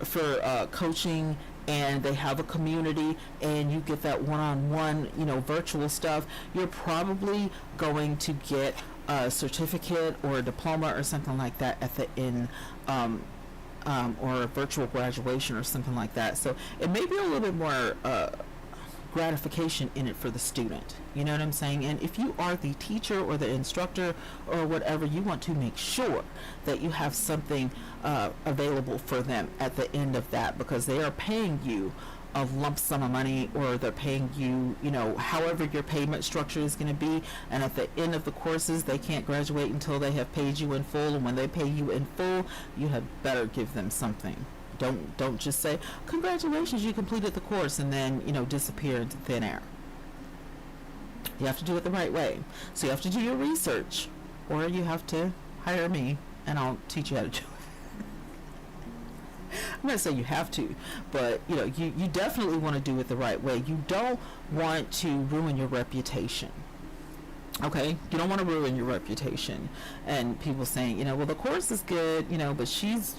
for coaching, and they have a community, and you get that one-on-one virtual stuff, you're probably going to get a certificate or a diploma or something like that at the end, or a virtual graduation or something like that. So it may be a little bit more gratification in it for the student. You know what I'm saying? And if you are the teacher or the instructor or whatever, you want to make sure that you have something available for them at the end of that, because they are paying you a lump sum of money, or they're paying you, however your payment structure is going to be. And at the end of the courses, they can't graduate until they have paid you in full. And when they pay you in full, you had better give them something. Don't just say, congratulations, you completed the course, and then, disappear into thin air. You have to do it the right way. So you have to do your research, or you have to hire me, and I'll teach you how to do it. I'm not saying you have to, but, you definitely want to do it the right way. You don't want to ruin your reputation. Okay, you don't want to ruin your reputation, and people saying, well, the course is good, but she's,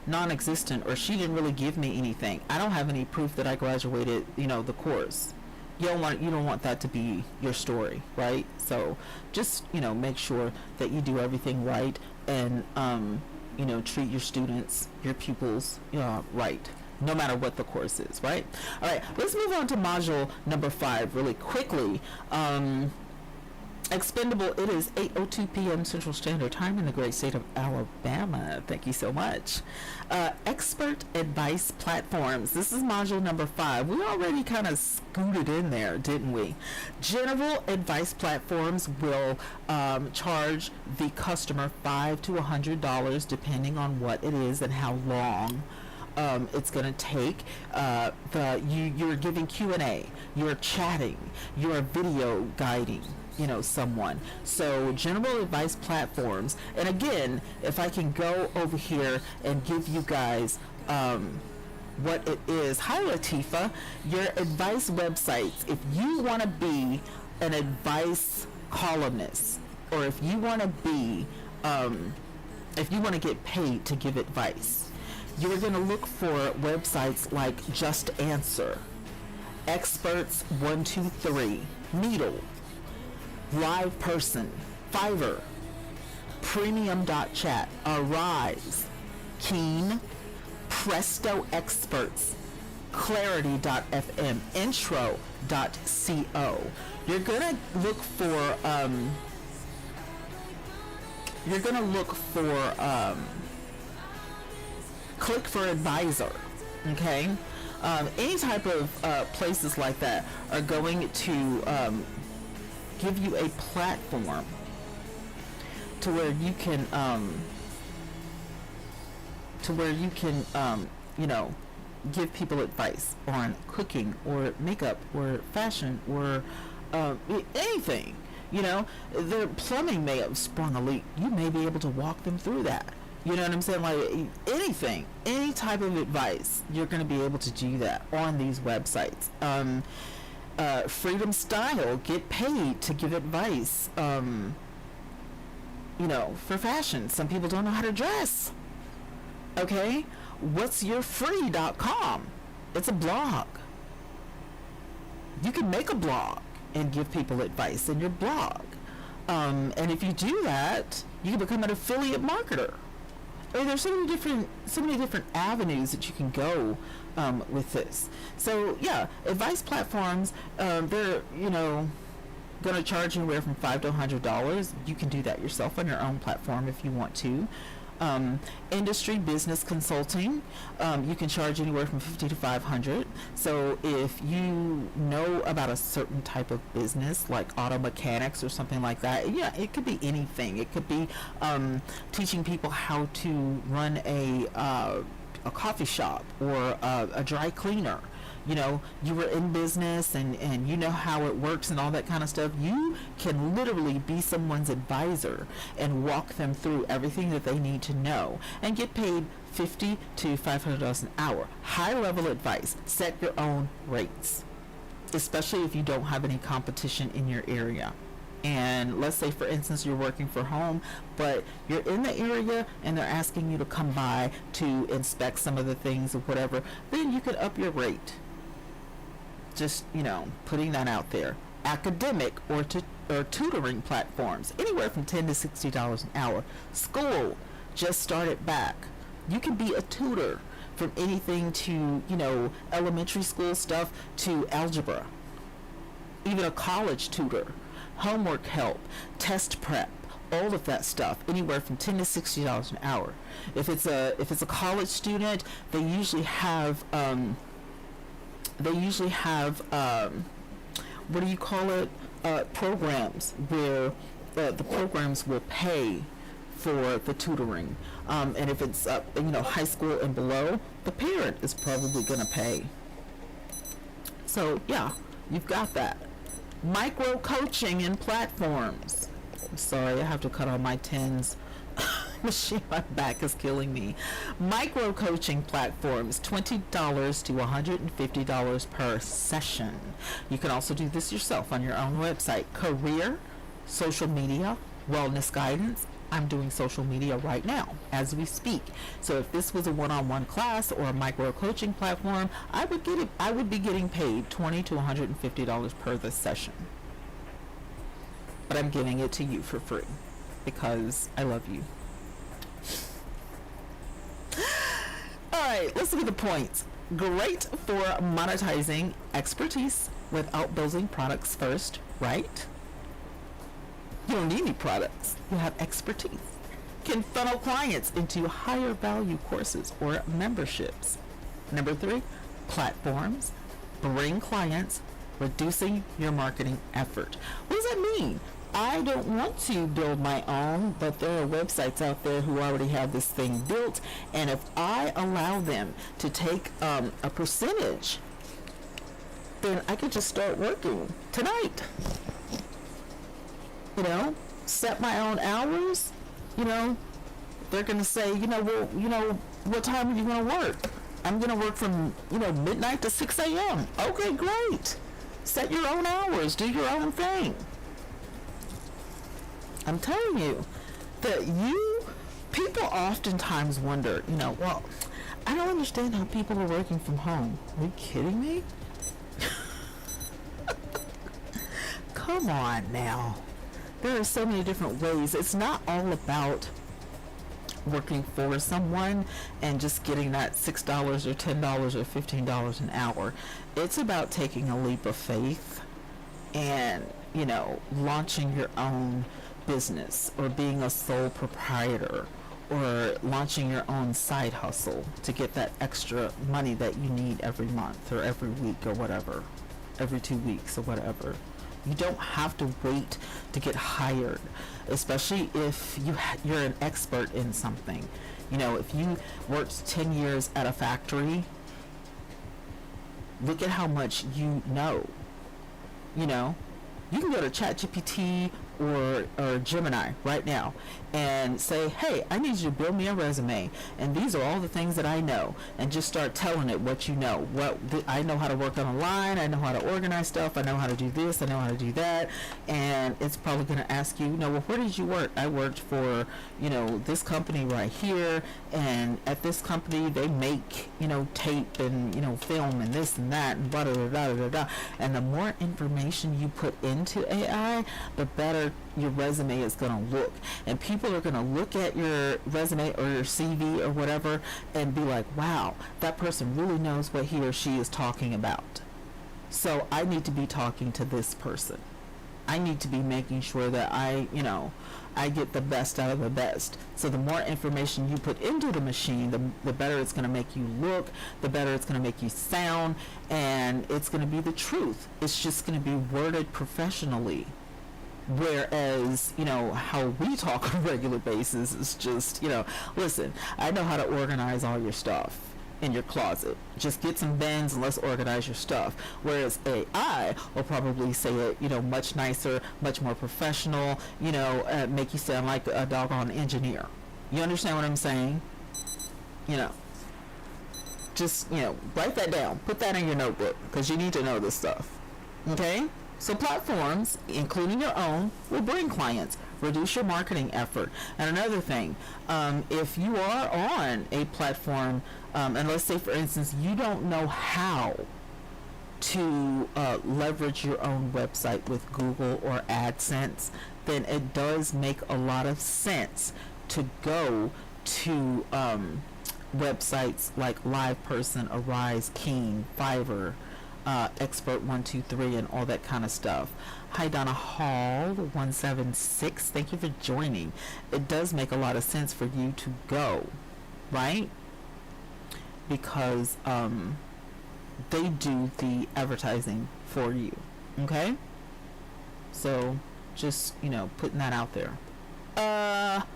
non-existent, or she didn't really give me anything. I don't have any proof that I graduated, the course. You don't want that to be your story, right? So just, make sure that you do everything right, and treat your students, your pupils, right, no matter what the course is, right? All right, let's move on to module number 5 really quickly. Expendable. It is 8:02 p.m. Central Standard Time in the great state of Alabama. Thank you so much. Expert advice platforms. This is module number 5. We already kind of scooted in there, didn't we? General advice platforms will charge the customer $5 to $100 depending on what it is and how long it's going to take. You're giving Q&A, you're chatting, you're video guiding someone. So general advice platforms, and again, if I can go over here and give you guys what it is. Hi Latifa. Your advice websites, if you want to be an advice columnist, or if you want to be if you want to get paid to give advice, you're going to look for websites like Just Answer, Experts 123, Needle, Live Person, Fiverr, Premium.chat, Arise, Keen, Presto Experts, Clarity.fm, Intro.co. You're gonna look for Click for Advisor. Okay, any type of places like that are going to give you a platform to where you can give people advice on cooking or makeup or fashion or anything. The plumbing may have sprung a leak. You may be able to walk them through that. You know what I'm saying? Like anything, any type of advice, you're going to be able to do that on these websites. Freedom Style, get paid to give advice, for fashion. Some people don't know how to dress. Okay? Whatsyourfree.com. It's a blog. You can make a blog and give people advice in your blog. And if you do that, you can become an affiliate marketer. There's so many different avenues that you can go with this. So yeah, advice platforms, they're going to charge anywhere from $5 to $100. You can do that yourself on your own platform if you want to. Industry business consulting, you can charge anywhere from $50 to $500. So if you know about a certain type of business like auto mechanics or something like that, yeah, it could be anything. It could be teaching people how to run a coffee shop or a dry cleaner. You were in business and you know how it works and all that kind of stuff. You can literally be someone's advisor and walk them through everything that they need to know and get paid $50 to $500 an hour. High level advice. Set your own rates, especially if you don't have any competition in your area. And let's say, for instance, you're working from home, but you're in the area and they're asking you to come by to inspect some of the things or whatever, then you could up your rate. Just, putting that out there. Academic or tutoring platforms, anywhere from $10 to $60 an hour. School just started back. You can be a tutor from anything to, elementary school stuff to algebra. Even a college tutor. Homework help, test prep, all of that stuff, anywhere from $10 to $60 an hour. If it's a college student, they usually have programs where the programs will pay for the tutoring, and if it's high school and below, the parent is probably going to pay. So yeah, you've got that. Micro coaching and platforms. I'm sorry, I have to cut on my tens. Machine, my back is killing me. Micro coaching platforms, $20 to $150 per session. You can also do this yourself on your own website. Career social media, wellness guidance. I'm doing social media right now as we speak. So if this was a one-on-one class or a micro coaching platform, I would be getting paid $20 to $150 per this session. But I'm giving it to you for free because I love you. All right, let's look at the points. Great for monetizing expertise without building products first, right? You don't need any products. You have expertise. Can funnel clients into higher value courses or memberships. Number 3, platforms. Bring clients, reducing your marketing effort. What does that mean? I don't want to build my own, but there are websites out there who already have this thing built, and if I allow them to take a percentage, then I could just start working tonight. You know, set my own hours. You know, they're going to say, well, what time are you going to work? I'm going to work from, midnight to 6 a.m. Okay, great. Set your own hours. Do your own thing. I'm telling you that people oftentimes wonder, well, I don't understand how people are working from home. Are you kidding me? Come on now. There are so many different ways. It's not all about working for someone and just getting that $6 or $10 or $15 an hour. It's about taking a leap of faith and, launching your own business or being a sole proprietor or launching your own side hustle to get that extra money that you need every month or every week or whatever, every 2 weeks or whatever. You don't have to wait to get hired, especially if you're an expert in something. If you worked 10 years at a factory, look at how much you know. You can go to ChatGPT or Gemini right now and say, hey, I need you to build me a resume, and these are all the things that I know, and just start telling it what you know. I know how to work on a line, I know how to organize stuff, I know how to do this, I know how to do that, and it's probably going to ask you, well, where did you work? I worked for, this company right here, and at this company they make, tape and, film and this and that and blah, blah, blah, blah, blah, blah. And the more information you put into AI, the better your resume is going to look, and people are going to look at your resume or your CV or whatever and be like, wow, that person really knows what he or she is talking about, so I need to be talking to this person. I need to be making sure that I get the best out of the best. So the more information you put into the machine, the better it's going to make you look, the better it's going to make you sound, and it's going to be the truth. It's just going to be worded professionally. Whereas, how we talk on a regular basis is just, listen, I know how to organize all your stuff in your closet. Just get some bins and let's organize your stuff. Whereas AI will probably say it, much nicer, much more professional, make you sound like a doggone engineer. You understand what I'm saying? Just, write that down. Put that in your notebook because you need to know this stuff. Okay? So platforms, including your own, will bring clients, reduce your marketing effort. And another thing, if you are on a platform, and let's say, for instance, you don't know how to leverage your own website with Google or AdSense, then it does make a lot of sense to go to websites like LivePerson, Arise, Keen, Fiverr, Expert 123 and all that kind of stuff. Hi Donna Hall 176, thank you for joining. It does make a lot of sense for you to go, right? Because they do the advertising for you. Okay, so just putting that out there.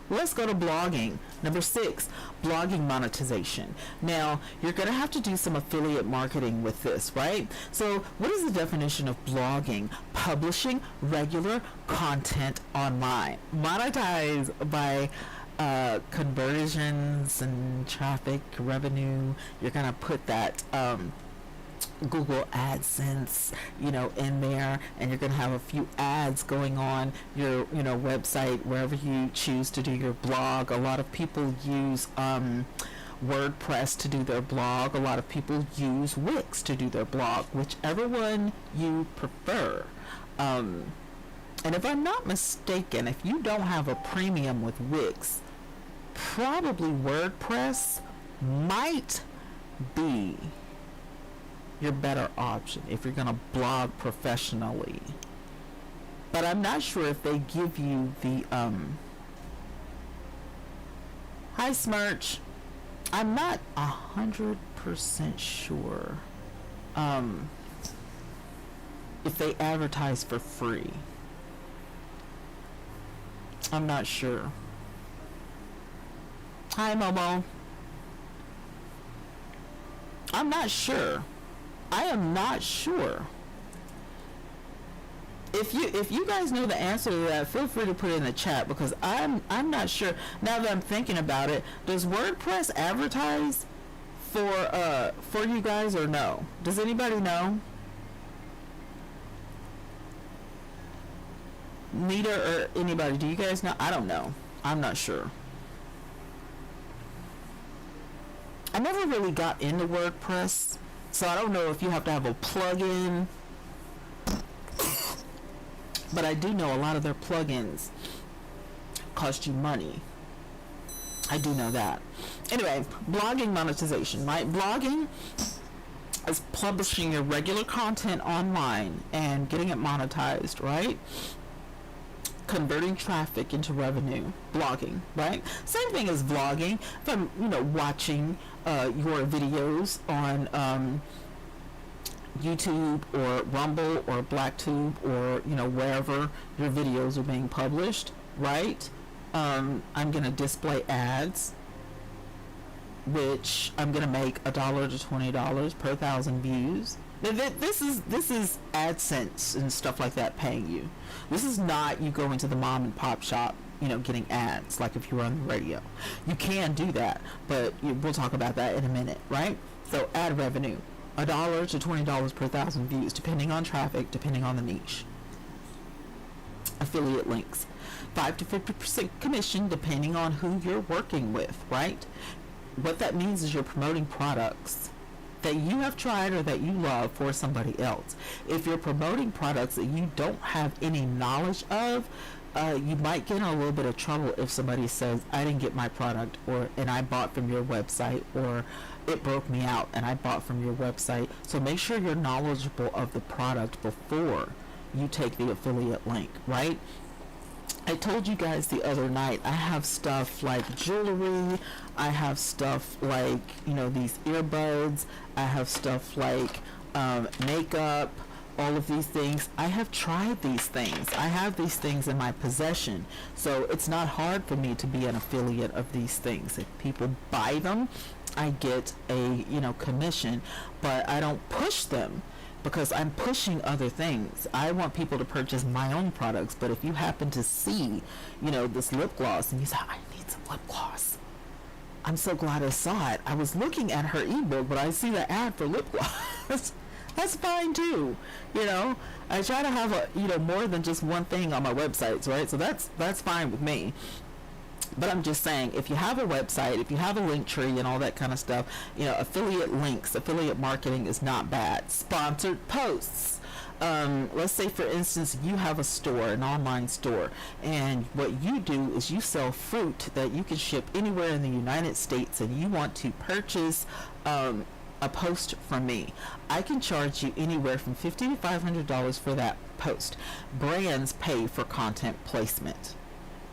Let's go to blogging. Number 6, blogging monetization. Now, you're going to have to do some affiliate marketing with this, right? So, what is the definition of blogging? Publishing regular content online. Monetize by conversions and traffic revenue. You're going to put that Google AdSense, in there, and you're going to have a few ads going on your, website, wherever you choose to do your blog. A lot of people use WordPress to do their blog. A lot of people use Wix to do their blog, whichever one you prefer. And if I'm not mistaken, if you don't have a premium with Wix, probably WordPress might be your better option if you're going to blog professionally. But I'm not sure if they give you the hi Smirch. I'm not 100% sure if they advertise for free. I'm not sure. Hi Momo. I'm not sure. I am not sure. If you guys know the answer to that, feel free to put it in the chat, because I'm not sure. Now that I'm thinking about it, does WordPress advertise for you guys or no? Does anybody know? Nita or anybody, do you guys know? I don't know. I'm not sure. I never really got into WordPress, so I don't know if you have to have a plugin. But I do know a lot of their plugins cost you money. I do know that. Anyway, blogging monetization, right? Blogging is publishing your regular content online and getting it monetized, right? Converting traffic into revenue. Blogging, right? Same thing as vlogging. If I'm, watching your videos on YouTube or Rumble or BlackTube or wherever your videos are being published, right? I'm gonna display ads, which I'm gonna make $1 to $20 per 1,000 views. This is AdSense and stuff like that paying you. This is not you going to the mom and pop shop, getting ads like if you were on the radio. You can do that, but we'll talk about that in a minute, right? So ad revenue, $1 to $20 per 1,000 views, depending on traffic, depending on the niche. Affiliate links, 5 to 50% commission, depending on who you're working with, right? What that means is you're promoting products that you have tried or that you love for somebody else. If you're promoting products that you don't have any knowledge of, you might get in a little bit of trouble if somebody says, I didn't get my product, and I bought from your website, or it broke me out and I bought from your website. So make sure you're knowledgeable of the product before you take the affiliate link, right? I told you guys the other night, I have stuff like jewelry, I have stuff like, these earbuds, I have stuff like makeup, all of these things. I have tried these things. I have these things in my possession. So it's not hard for me to be an affiliate of these things. If people buy them, I get a, commission, but I don't push them, because I'm pushing other things. I want people to purchase my own products. But if you happen to see, this lip gloss and you say, I need some lip gloss, I'm so glad I saw it. I was looking at her ebook, but I see the ad for lip gloss. That's fine too. I try to have more than just one thing on my websites, right? So that's fine with me. But I'm just saying, if you have a website, if you have a link tree and all that kind of stuff, affiliate links, affiliate marketing is not bad. Sponsored posts. Let's say, for instance, you have a store, an online store, and what you do is you sell fruit that you can ship anywhere in the United States, and you want to purchase a post from me. I can charge you anywhere from $50 to $500 for that post. Brands pay for content placement,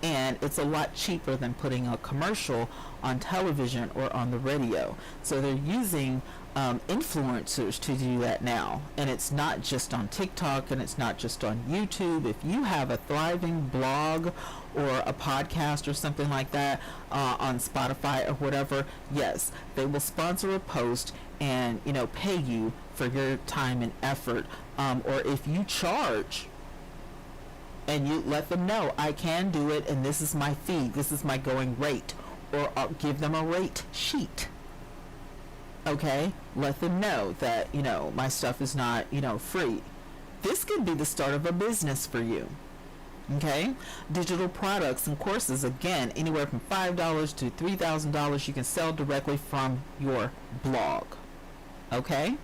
and it's a lot cheaper than putting a commercial on television or on the radio. So they're using influencers to do that now, and it's not just on TikTok, and it's not just on YouTube. If you have a thriving blog or a podcast or something like that on Spotify or whatever, yes, they will sponsor a post and pay you for your time and effort. Or if you charge and you let them know, I can do it, and this is my fee, this is my going rate, or I'll give them a rate sheet. Okay, let them know that, my stuff is not, free. This could be the start of a business for you. Okay, digital products and courses, again, anywhere from $5 to $3,000 you can sell directly from your blog. Okay,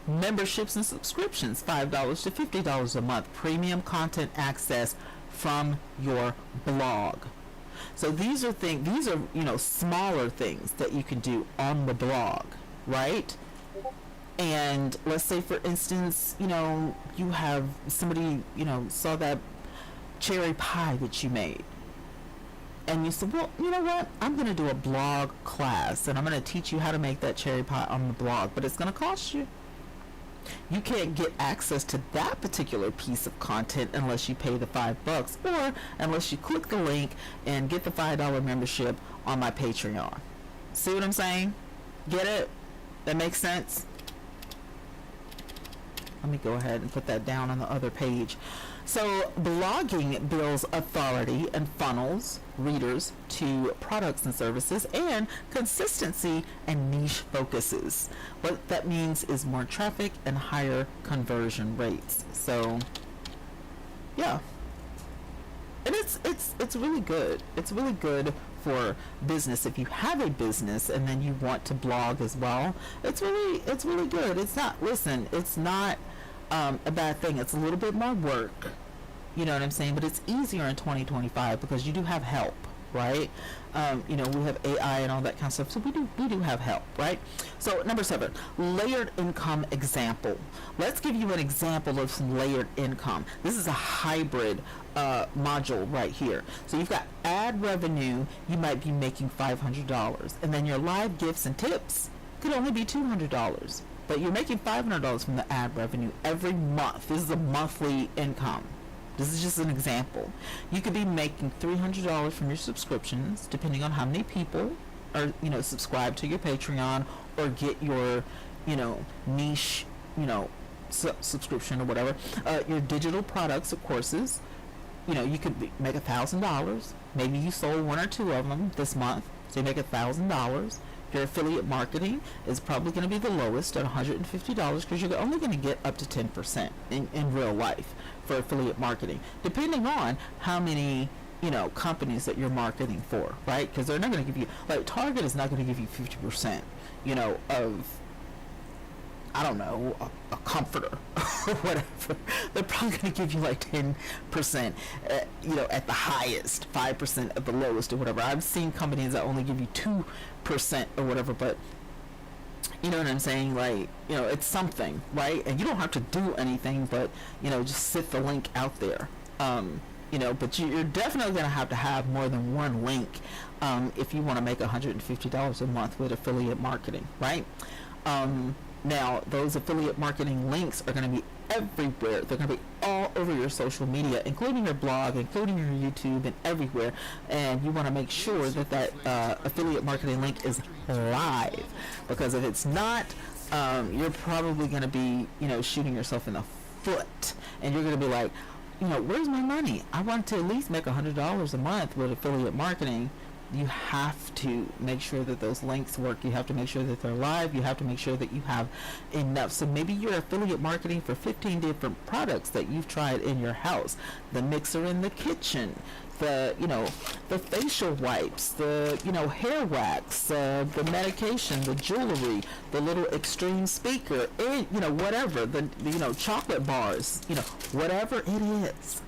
memberships and subscriptions, $5 to $50 a month, premium content access from your blog. So these are smaller things that you can do on the blog, right? And let's say, for instance, you have somebody, saw that cherry pie that you made, and you said, well, you know what, I'm going to do a blog class and I'm going to teach you how to make that cherry pie on the blog, but it's going to cost you. You can't get access to that particular piece of content unless you pay the $5, or unless you click the link and get the $5 membership on my Patreon. See what I'm saying? Get it? That makes sense? Let me go ahead and put that down on the other page. So blogging builds authority and funnels readers to products and services, and consistency and niche focuses. What that means is more traffic and higher conversion rates. So yeah, and it's really good. It's really good for business. If you have a business and then you want to blog as well, it's really good. It's not a bad thing. It's a little bit more work, you know what I'm saying, but it's easier in 2025 because you do have help, right? We have AI and all that kind of stuff, so we do have help, right? So number 7, layered income example. Let's give you an example of some layered income. This is a hybrid module right here. So you've got ad revenue. You might be making $500, and then your live gifts and tips could only be $200, but you're making $500 from the ad revenue every month. This is a monthly income. This is just an example. You could be making $300 from your subscriptions, depending on how many people are, subscribe to your Patreon or get your, niche, subscription or whatever. Your digital products or courses, you could make $1,000. Maybe you sold 1 or 2 of them this month, so you make $1,000. Your affiliate marketing is probably going to be the lowest at $150, because you're only going to get up to 10% in real life for affiliate marketing, depending on how many companies that you're marketing for, right? Because they're not going to give you, like, Target is not going to give you 50% of, I don't know, a comforter or whatever. They're probably going to give you like 10%, at the highest, 5% at the lowest or whatever. I've seen companies that only give you 2% or whatever, but you know what I'm saying? Like, it's something, right? And you don't have to do anything, but, just sit the link out there. But you're definitely going to have more than one link if you want to make $150 a month with affiliate marketing, right? Now, those affiliate marketing links are going to be everywhere. They're going to be all over your social media, including your blog, including your YouTube, and everywhere. And you want to make sure that affiliate marketing link is live, because if it's not, you're probably going to be, shooting yourself in the foot, and you're going to be like, where's my money? I want to at least make $100 a month with affiliate marketing. You have to make sure that those links work. You have to make sure that they're live. You have to make sure that you have enough. So maybe you're affiliate marketing for 15 different products that you've tried in your house. The mixer in the kitchen, the facial wipes, the hair wax, the medication, the jewelry, the little extreme speaker, whatever, the chocolate bars, whatever it is.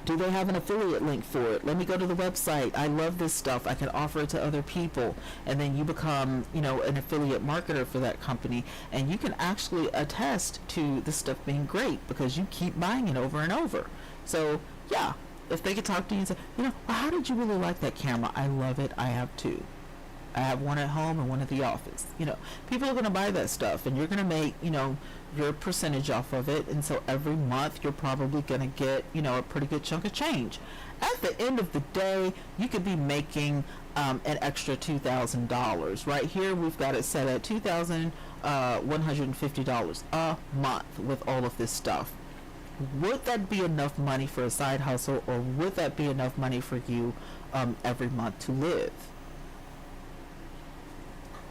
Do they have an affiliate link for it? Let me go to the website. I love this stuff. I can offer it to other people. And then you become, an affiliate marketer for that company. And you can actually attest to the stuff being great because you keep buying it over and over. So, yeah, if they could talk to you and say, well, how did you really like that camera? I love it. I have 2. I have one at home and one at the office. People are going to buy that stuff, and you're going to make, your percentage off of it. And so every month you're probably going to get, a pretty good chunk of change. At the end of the day, you could be making an extra $2,000. Right here, we've got it set at $2,150 a month with all of this stuff. Would that be enough money for a side hustle, or would that be enough money for you every month to live?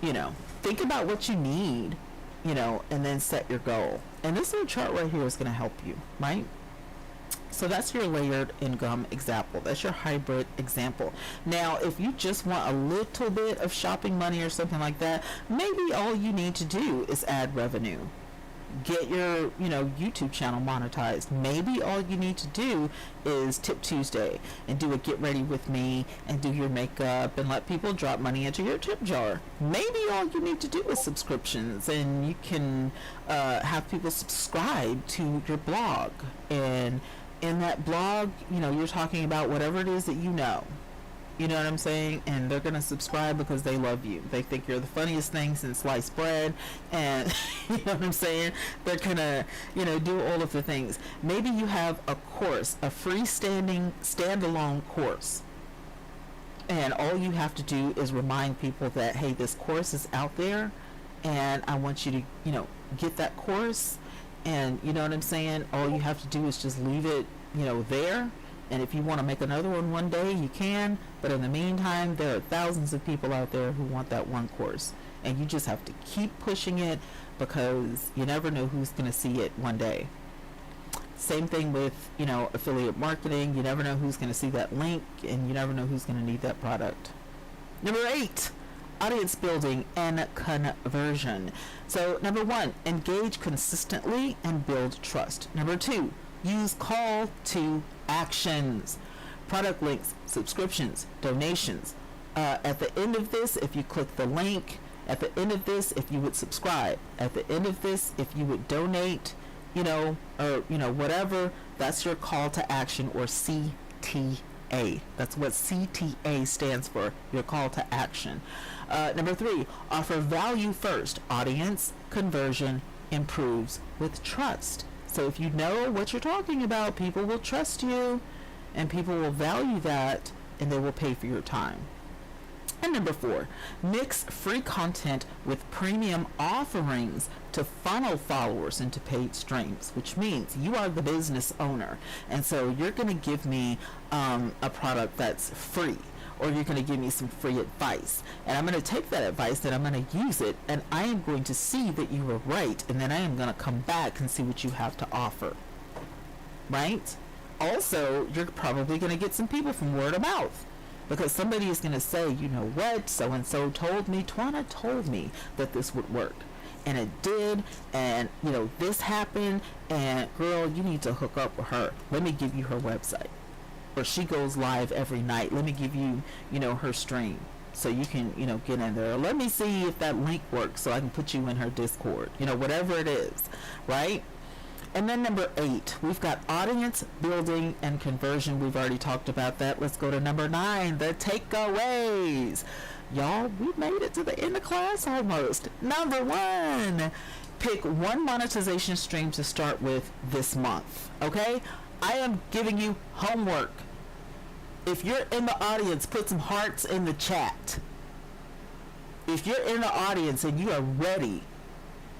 think about what you need, and then set your goal. And this little chart right here is going to help you, right? So that's your layered income example. That's your hybrid example. Now, if you just want a little bit of shopping money or something like that, maybe all you need to do is add revenue. Get your, YouTube channel monetized. Maybe all you need to do is Tip Tuesday and do a get ready with me and do your makeup and let people drop money into your tip jar. Maybe all you need to do is subscriptions, and you can have people subscribe to your blog, and in that blog, you're talking about whatever it is that you know. You know what I'm saying? And they're going to subscribe because they love you. They think you're the funniest thing since sliced bread. And you know what I'm saying? They're going to, do all of the things. Maybe you have a course, a freestanding, standalone course. And all you have to do is remind people that, hey, this course is out there. And I want you to, get that course. And you know what I'm saying? All you have to do is just leave it, there. And if you want to make another one day, you can. But in the meantime, there are thousands of people out there who want that one course. And you just have to keep pushing it, because you never know who's going to see it one day. Same thing with, affiliate marketing. You never know who's going to see that link, and you never know who's going to need that product. Number 8, audience building and conversion. So number 1, engage consistently and build trust. Number 2, use call to actions, product links, subscriptions, donations. At the end of this, if you click the link, at the end of this, if you would subscribe, at the end of this, if you would donate, or whatever, that's your call to action, or CTA. That's what CTA stands for, your call to action. Number 3, offer value first. Audience conversion improves with trust. So if you know what you're talking about, people will trust you, and people will value that, and they will pay for your time. And number 4, mix free content with premium offerings to funnel followers into paid streams, which means you are the business owner. And so you're going to give me a product that's free, or you're going to give me some free advice. And I'm going to take that advice and I'm going to use it, and I am going to see that you were right, and then I am going to come back and see what you have to offer. Right? Also, you're probably going to get some people from word of mouth, because somebody is going to say, you know what, so-and-so told me, Twana told me that this would work. And it did, and, this happened, and girl, you need to hook up with her. Let me give you her website. Or she goes live every night. Let me give you, her stream, so you can, get in there. Let me see if that link works so I can put you in her Discord. Whatever it is, right? And then number 8, we've got audience building and conversion. We've already talked about that. Let's go to number 9, the takeaways. Y'all, we made it to the end of class almost. Number 1, pick one monetization stream to start with this month, okay? I am giving you homework. If you're in the audience, put some hearts in the chat. If you're in the audience and you are ready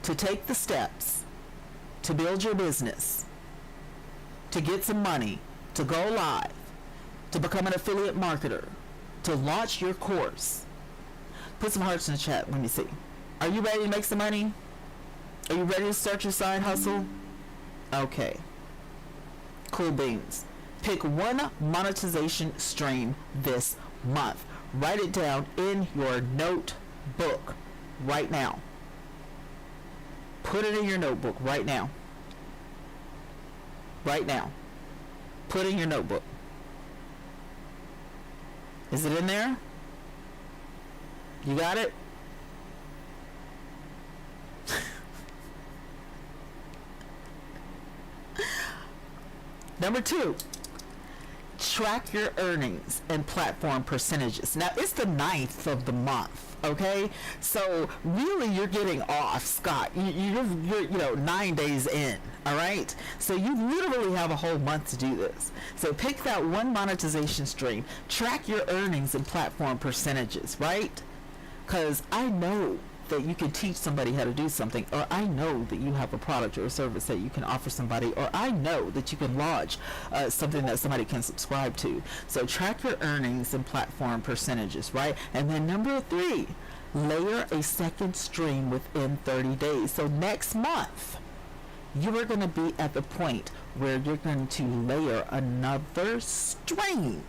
to take the steps to build your business, to get some money, to go live, to become an affiliate marketer, to launch your course, put some hearts in the chat. Let me see. Are you ready to make some money? Are you ready to start your side hustle? Okay. Cool beans. Pick one monetization stream this month. Write it down in your notebook right now. Put it in your notebook right now. Right now. Put it in your notebook. Is it in there? You got it? Number 2, track your earnings and platform percentages. Now, it's the 9th of the month, okay? So, really, you're getting off, Scott. You're 9 days in, all right? So, you literally have a whole month to do this. So, pick that one monetization stream. Track your earnings and platform percentages, right? Because I know that you can teach somebody how to do something, or I know that you have a product or a service that you can offer somebody, or I know that you can launch something that somebody can subscribe to. So track your earnings and platform percentages, right? And then number 3, layer a second stream within 30 days. So next month, you are going to be at the point where you're going to layer another stream.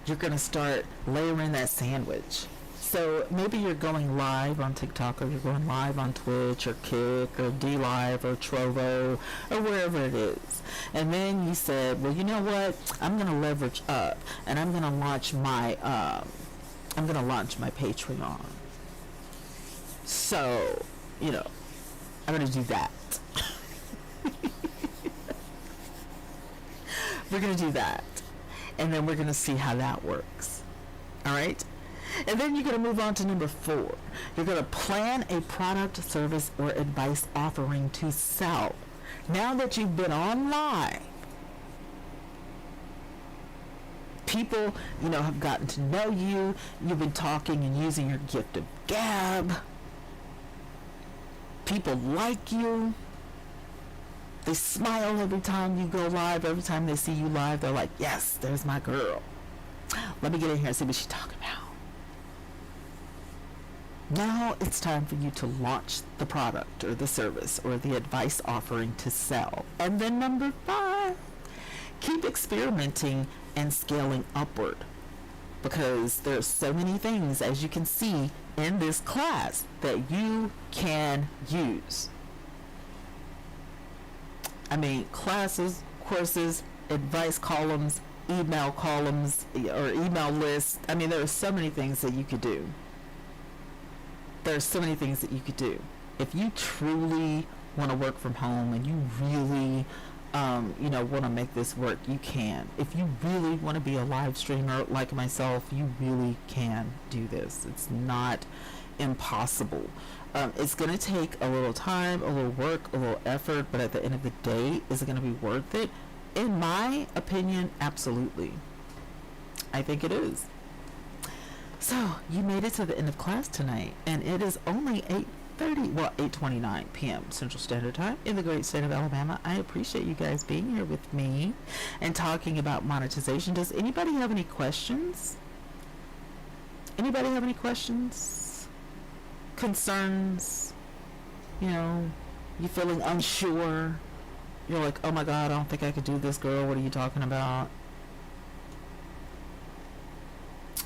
You're going to start layering that sandwich. So maybe you're going live on TikTok, or you're going live on Twitch or Kick or DLive or Trovo or wherever it is. And then you said, well, you know what? I'm going to leverage up, and I'm going to launch my Patreon. So, you know, I'm going to do that. We're going to do that. And then we're going to see how that works. All right? And then you're going to move on to number 4. You're going to plan a product, service, or advice offering to sell. Now that you've been online, people, you know, have gotten to know you. You've been talking and using your gift of gab. People like you. They smile every time you go live. Every time they see you live, they're like, yes, there's my girl. Let me get in here and see what she's talking about. Now it's time for you to launch the product or the service or the advice offering to sell. And then number 5, keep experimenting and scaling upward, because there's so many things, as you can see in this class, that you can use. I mean, classes, courses, advice columns, email columns, or email lists. I mean, there are so many things that you could do. There's so many things that you could do. If you truly want to work from home and you really, want to make this work, you can. If you really want to be a live streamer like myself, you really can do this. It's not impossible. It's going to take a little time, a little work, a little effort, but at the end of the day, is it going to be worth it? In my opinion, absolutely. I think it is. So, you made it to the end of class tonight, and it is only 8:29 p.m. Central Standard Time in the great state of Alabama. I appreciate you guys being here with me and talking about monetization. Does anybody have any questions? Anybody have any questions? Concerns? You know, you feeling unsure? You're like, oh my God, I don't think I could do this, girl. What are you talking about?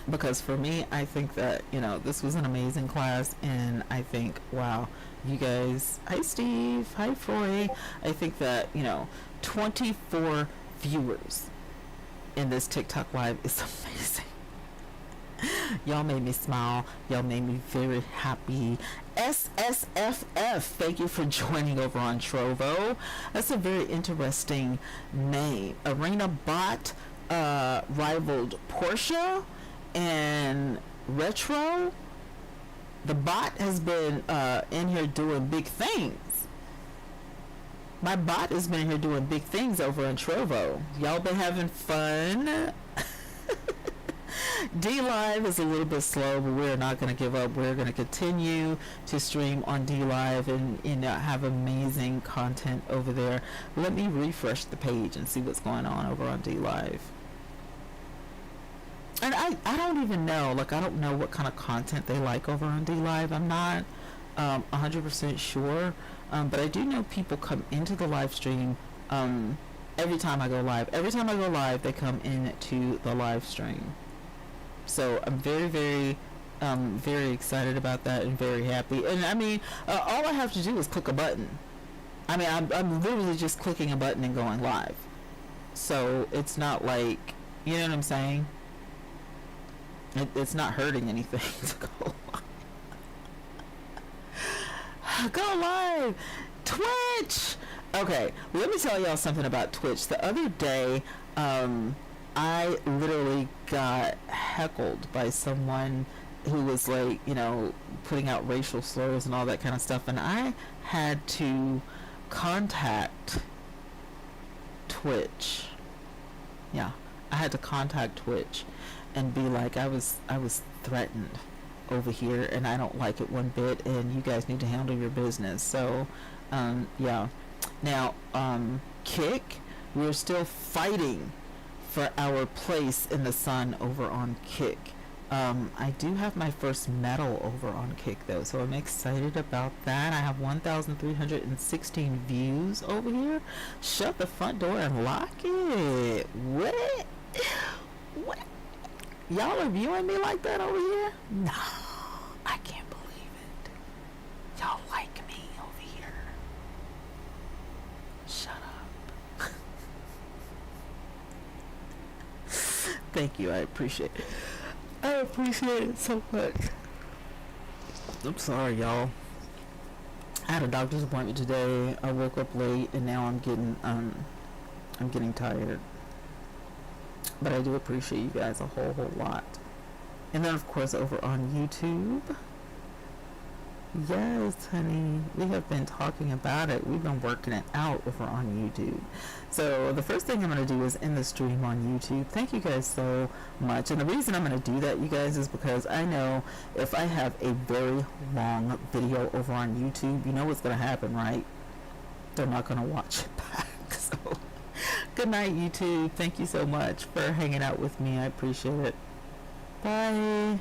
Because for me, I think that, this was an amazing class, and I think, wow, you guys, hi Steve, hi Foy, I think that, 24 viewers in this TikTok live is amazing. Y'all made me smile. Y'all made me very happy. SSFF, thank you for joining over on Trovo. That's a very interesting name. Arena Bot rivaled Porsche and Retro. The bot has been in here doing big things. My bot has been here doing big things over on Trovo. Y'all been having fun? DLive is a little bit slow, but we're not going to give up. We're going to continue to stream on DLive and have amazing content over there. Let me refresh the page and see what's going on over on DLive. And I don't even know, I don't know what kind of content they like over on DLive. I'm not 100% sure, but I do know people come into the live stream every time I go live. Every time I go live, they come into the live stream. So I'm very, very, very excited about that and very happy. And I mean, all I have to do is click a button. I mean, I'm literally just clicking a button and going live. So it's not like, you know what I'm saying? It's not hurting anything to go live. Go live! Twitch! Okay, let me tell y'all something about Twitch. The other day, I literally got heckled by someone who was putting out racial slurs and all that kind of stuff, and I had to contact Twitch. Yeah, I had to contact Twitch and be like, I was threatened. over here, and I don't like it one bit, and you guys need to handle your business. So, yeah. Now, Kick, we're still fighting for our place in the sun over on Kick. I do have my first medal over on Kick though, so I'm excited about that. I have 1,316 views over here. Shut the front door and lock it. What? What? Y'all are viewing me like that over here? No, I can't believe it. Y'all like me over here. Shut up. Thank you, I appreciate it. I appreciate it so much. I'm sorry, y'all. I had a doctor's appointment today. I woke up late, and now I'm getting tired. But I do appreciate you guys a whole lot. And then, of course, over on YouTube. Yes, honey. We have been talking about it. We've been working it out over on YouTube. So the first thing I'm going to do is end the stream on YouTube. Thank you guys so much. And the reason I'm going to do that, you guys, is because I know if I have a very long video over on YouTube, you know what's going to happen, right? They're not going to watch it back. So good night, YouTube. Thank you so much for hanging out with me. I appreciate it. Bye.